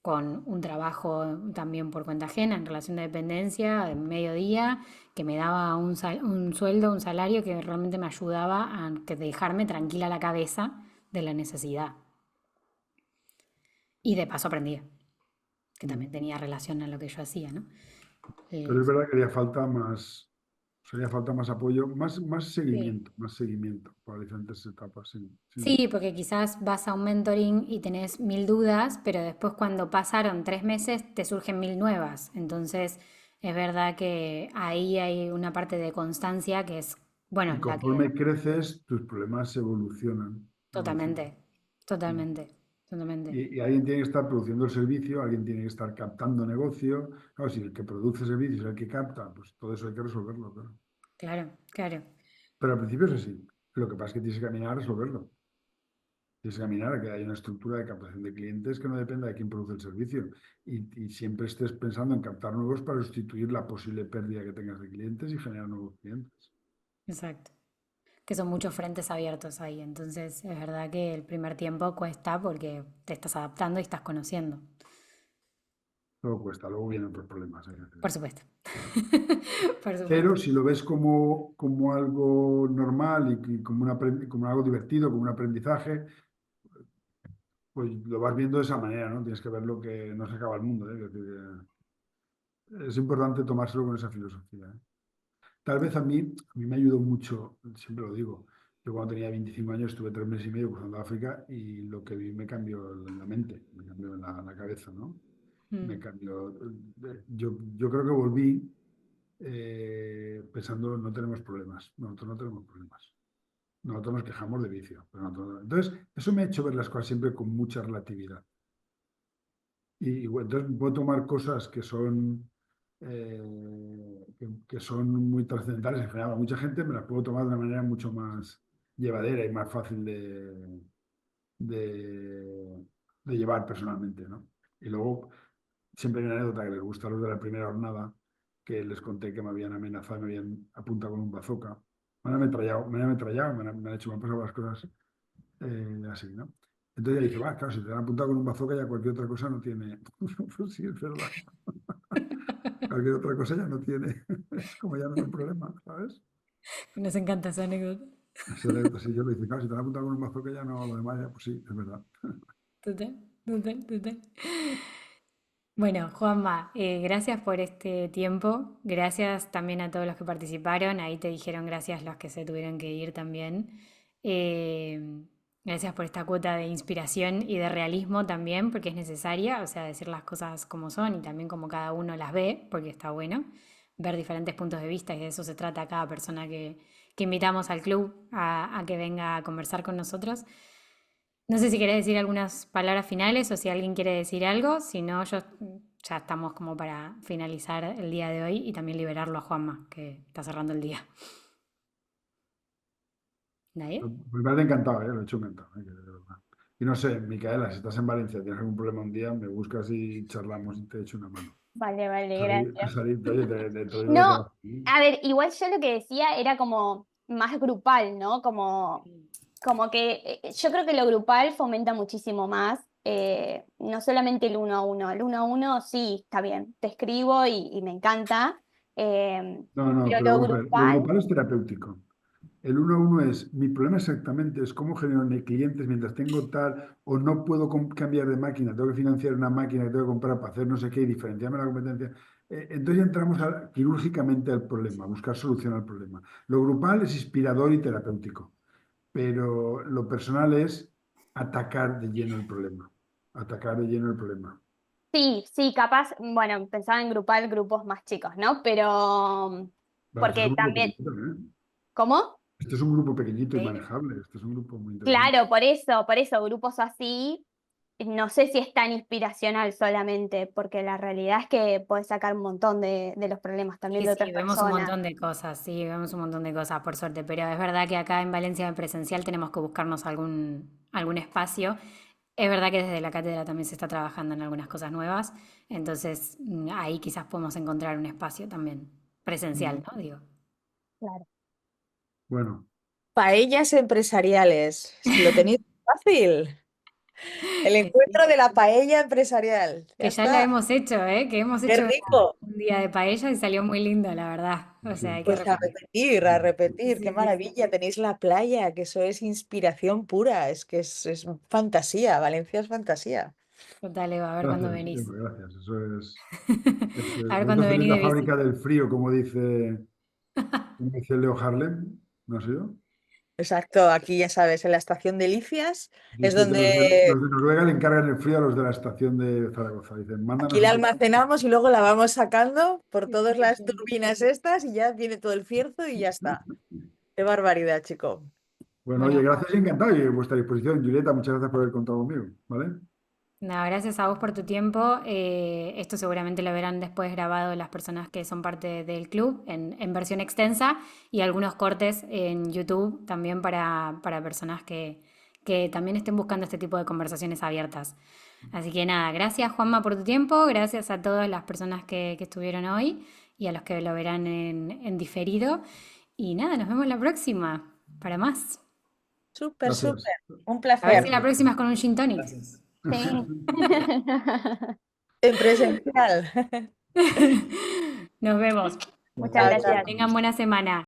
con un trabajo también por cuenta ajena en relación de dependencia, de mediodía, que me daba un sueldo, un salario que realmente me ayudaba a dejarme tranquila la cabeza de la necesidad. Y de paso aprendía, que también tenía relación a lo que yo hacía, ¿no? Pero Eh, es verdad que haría falta más apoyo, más sí. seguimiento para diferentes etapas. Sí, sí. Sí, porque quizás vas a un mentoring y tenés 1000 dudas, pero después cuando pasaron 3 meses te surgen 1000 nuevas. Entonces es verdad que ahí hay una parte de constancia que es, bueno, Y la que conforme creces, tus problemas evolucionan. Evolucionan. totalmente, totalmente, totalmente. Y alguien tiene que estar produciendo el servicio, alguien tiene que estar captando negocio. Claro, si el que produce servicios es el que capta, pues todo eso hay que resolverlo, claro. Claro, claro. Pero al principio es así. Lo que pasa es que tienes que caminar a resolverlo. Tienes que caminar a que haya una estructura de captación de clientes que no dependa de quién produce el servicio. Y siempre estés pensando en captar nuevos para sustituir la posible pérdida que tengas de clientes y generar nuevos clientes. Exacto. Que son muchos frentes abiertos ahí. Entonces es verdad que el primer tiempo cuesta porque te estás adaptando y estás conociendo. Luego cuesta, luego vienen otros problemas. Por supuesto. Por Pero supuesto. si lo ves como algo normal y como algo divertido, como un aprendizaje, pues lo vas viendo de esa manera, ¿no? Tienes que verlo que no se acaba el mundo, ¿eh? Es decir, es importante tomárselo con esa filosofía, ¿eh? Tal vez a mí me ayudó mucho, siempre lo digo. Yo cuando tenía 25 años estuve 3 meses y medio cruzando África y lo que vi me cambió la mente, me cambió la cabeza, ¿no? Me Mm, cambió. Yo creo que volví pensando, no tenemos problemas, nosotros no tenemos problemas. Nosotros nos quejamos de vicio. Pero entonces, eso me ha hecho ver las cosas siempre con mucha relatividad. Y bueno, entonces puedo tomar cosas que son muy trascendentales en general. A mucha gente me las puedo tomar de una manera mucho más llevadera y más fácil de llevar personalmente, ¿no? Y luego siempre hay una anécdota que les gusta a los de la primera jornada, que les conté que me habían amenazado, me habían apuntado con un bazooka. Me han hecho, me han pasado las cosas así, ¿no? Entonces ella dice, va, claro, si te han apuntado con un bazooka ya cualquier otra cosa no tiene. Pues sí, es verdad. Cualquier otra cosa ya no tiene. Es como ya no es un problema, ¿sabes? Nos encanta esa anécdota. Si yo le dice, claro, si te han apuntado con un bazooka ya no, lo demás ya, pues sí, es verdad. Total, total, total. Bueno, Juanma, gracias por este tiempo. Gracias también a todos los que participaron. Ahí te dijeron gracias los que se tuvieron que ir también. Eh, Gracias por esta cuota de inspiración y de realismo también, porque es necesaria, o sea, decir las cosas como son y también como cada uno las ve, porque está bueno ver diferentes puntos de vista y de eso se trata cada persona que invitamos al club a que venga a conversar con nosotros. No sé si querés decir algunas palabras finales o si alguien quiere decir algo, si no, ya estamos como para finalizar el día de hoy y también liberarlo a Juanma, que está cerrando el día. ¿Nadie? Me parece encantado, lo he hecho encantado, de verdad. Y no sé, Micaela, si estás en Valencia, tienes algún problema un día, me buscas y charlamos y te echo una mano. Vale, vale, A gracias. salir, oye, te lo digo de No, corazón, ¿eh? a ver, igual yo lo que decía era como más grupal, ¿no? Como que yo creo que lo grupal fomenta muchísimo más, no solamente el uno a uno. El uno a uno sí, está bien, te escribo y me encanta, No, pero pero lo vamos a ver, lo grupal, grupal es terapéutico. El uno a uno es, mi problema exactamente es cómo genero clientes mientras tengo tal, o no puedo cambiar de máquina, tengo que financiar una máquina que tengo que comprar para hacer no sé qué y diferenciarme de la competencia. Entonces ya entramos quirúrgicamente al problema, a buscar solución al problema. Lo grupal es inspirador y terapéutico, pero lo personal es atacar de lleno el problema, atacar de lleno el problema. sí, sí, capaz, bueno, pensaba en grupal grupos más chicos, ¿no? Pero, Bueno, este es porque un grupo también, pequeñito, ¿eh? ¿cómo? Este es un grupo pequeñito y Sí. manejable, este es un grupo muy interesante. Claro, por eso, grupos así, no sé si es tan inspiracional solamente, porque la realidad es que puedes sacar un montón de los problemas también Sí, de sí, otras vemos un personas. montón de cosas, sí, vemos un montón de cosas, por suerte, pero es verdad que acá en Valencia en presencial tenemos que buscarnos algún espacio. Es verdad que desde la cátedra también se está trabajando en algunas cosas nuevas, entonces ahí quizás podemos encontrar un espacio también presencial, ¿no? Digo. Claro. Bueno, Paellas empresariales. Lo tenéis fácil. El Sí. encuentro de la paella empresarial. Ya Que ya la está. hemos hecho, ¿eh? Que hemos Qué hecho rico. un día de paella y salió muy lindo, la verdad. O sea, hay que sí. Pues a repetir. repetir, a repetir. Qué Sí, sí, maravilla. Tenéis la playa, que eso es inspiración pura. Es que es fantasía. Valencia es fantasía. total, Eva, a ver cuándo Gracias, venís. Eva, gracias. A ver cuándo Vosotros venís tenéis de la fábrica visita. del frío, como dice Leo Harlem, ¿no sé yo? Exacto. Aquí ya sabes, en la estación de Licias es Dice que donde los de Noruega le encargan el frío a los de la estación de Zaragoza. Dicen, aquí mándanos la un... almacenamos y luego la vamos sacando por Sí, todas las total. turbinas estas y ya viene todo el cierzo y ya está. Qué barbaridad, chico. Bueno, oye, Bueno, gracias y encantado y a vuestra disposición. Julieta, muchas gracias por haber contado conmigo, ¿vale? nada, gracias a vos por tu tiempo. Esto seguramente lo verán después grabado las personas que son parte del club en versión extensa y algunos cortes en YouTube también para personas que también estén buscando este tipo de conversaciones abiertas. Así que nada, gracias Juanma por tu tiempo, gracias a todas las personas que estuvieron hoy y a los que lo verán en diferido. Y nada, nos vemos la próxima para más. Súper, Gracias. súper. Un A ver si placer. la próxima es con un gin tonic. Gracias. Sí. En presencial. Nos vemos. Muchas Chao, Chao, chao. gracias. Tengan buena semana.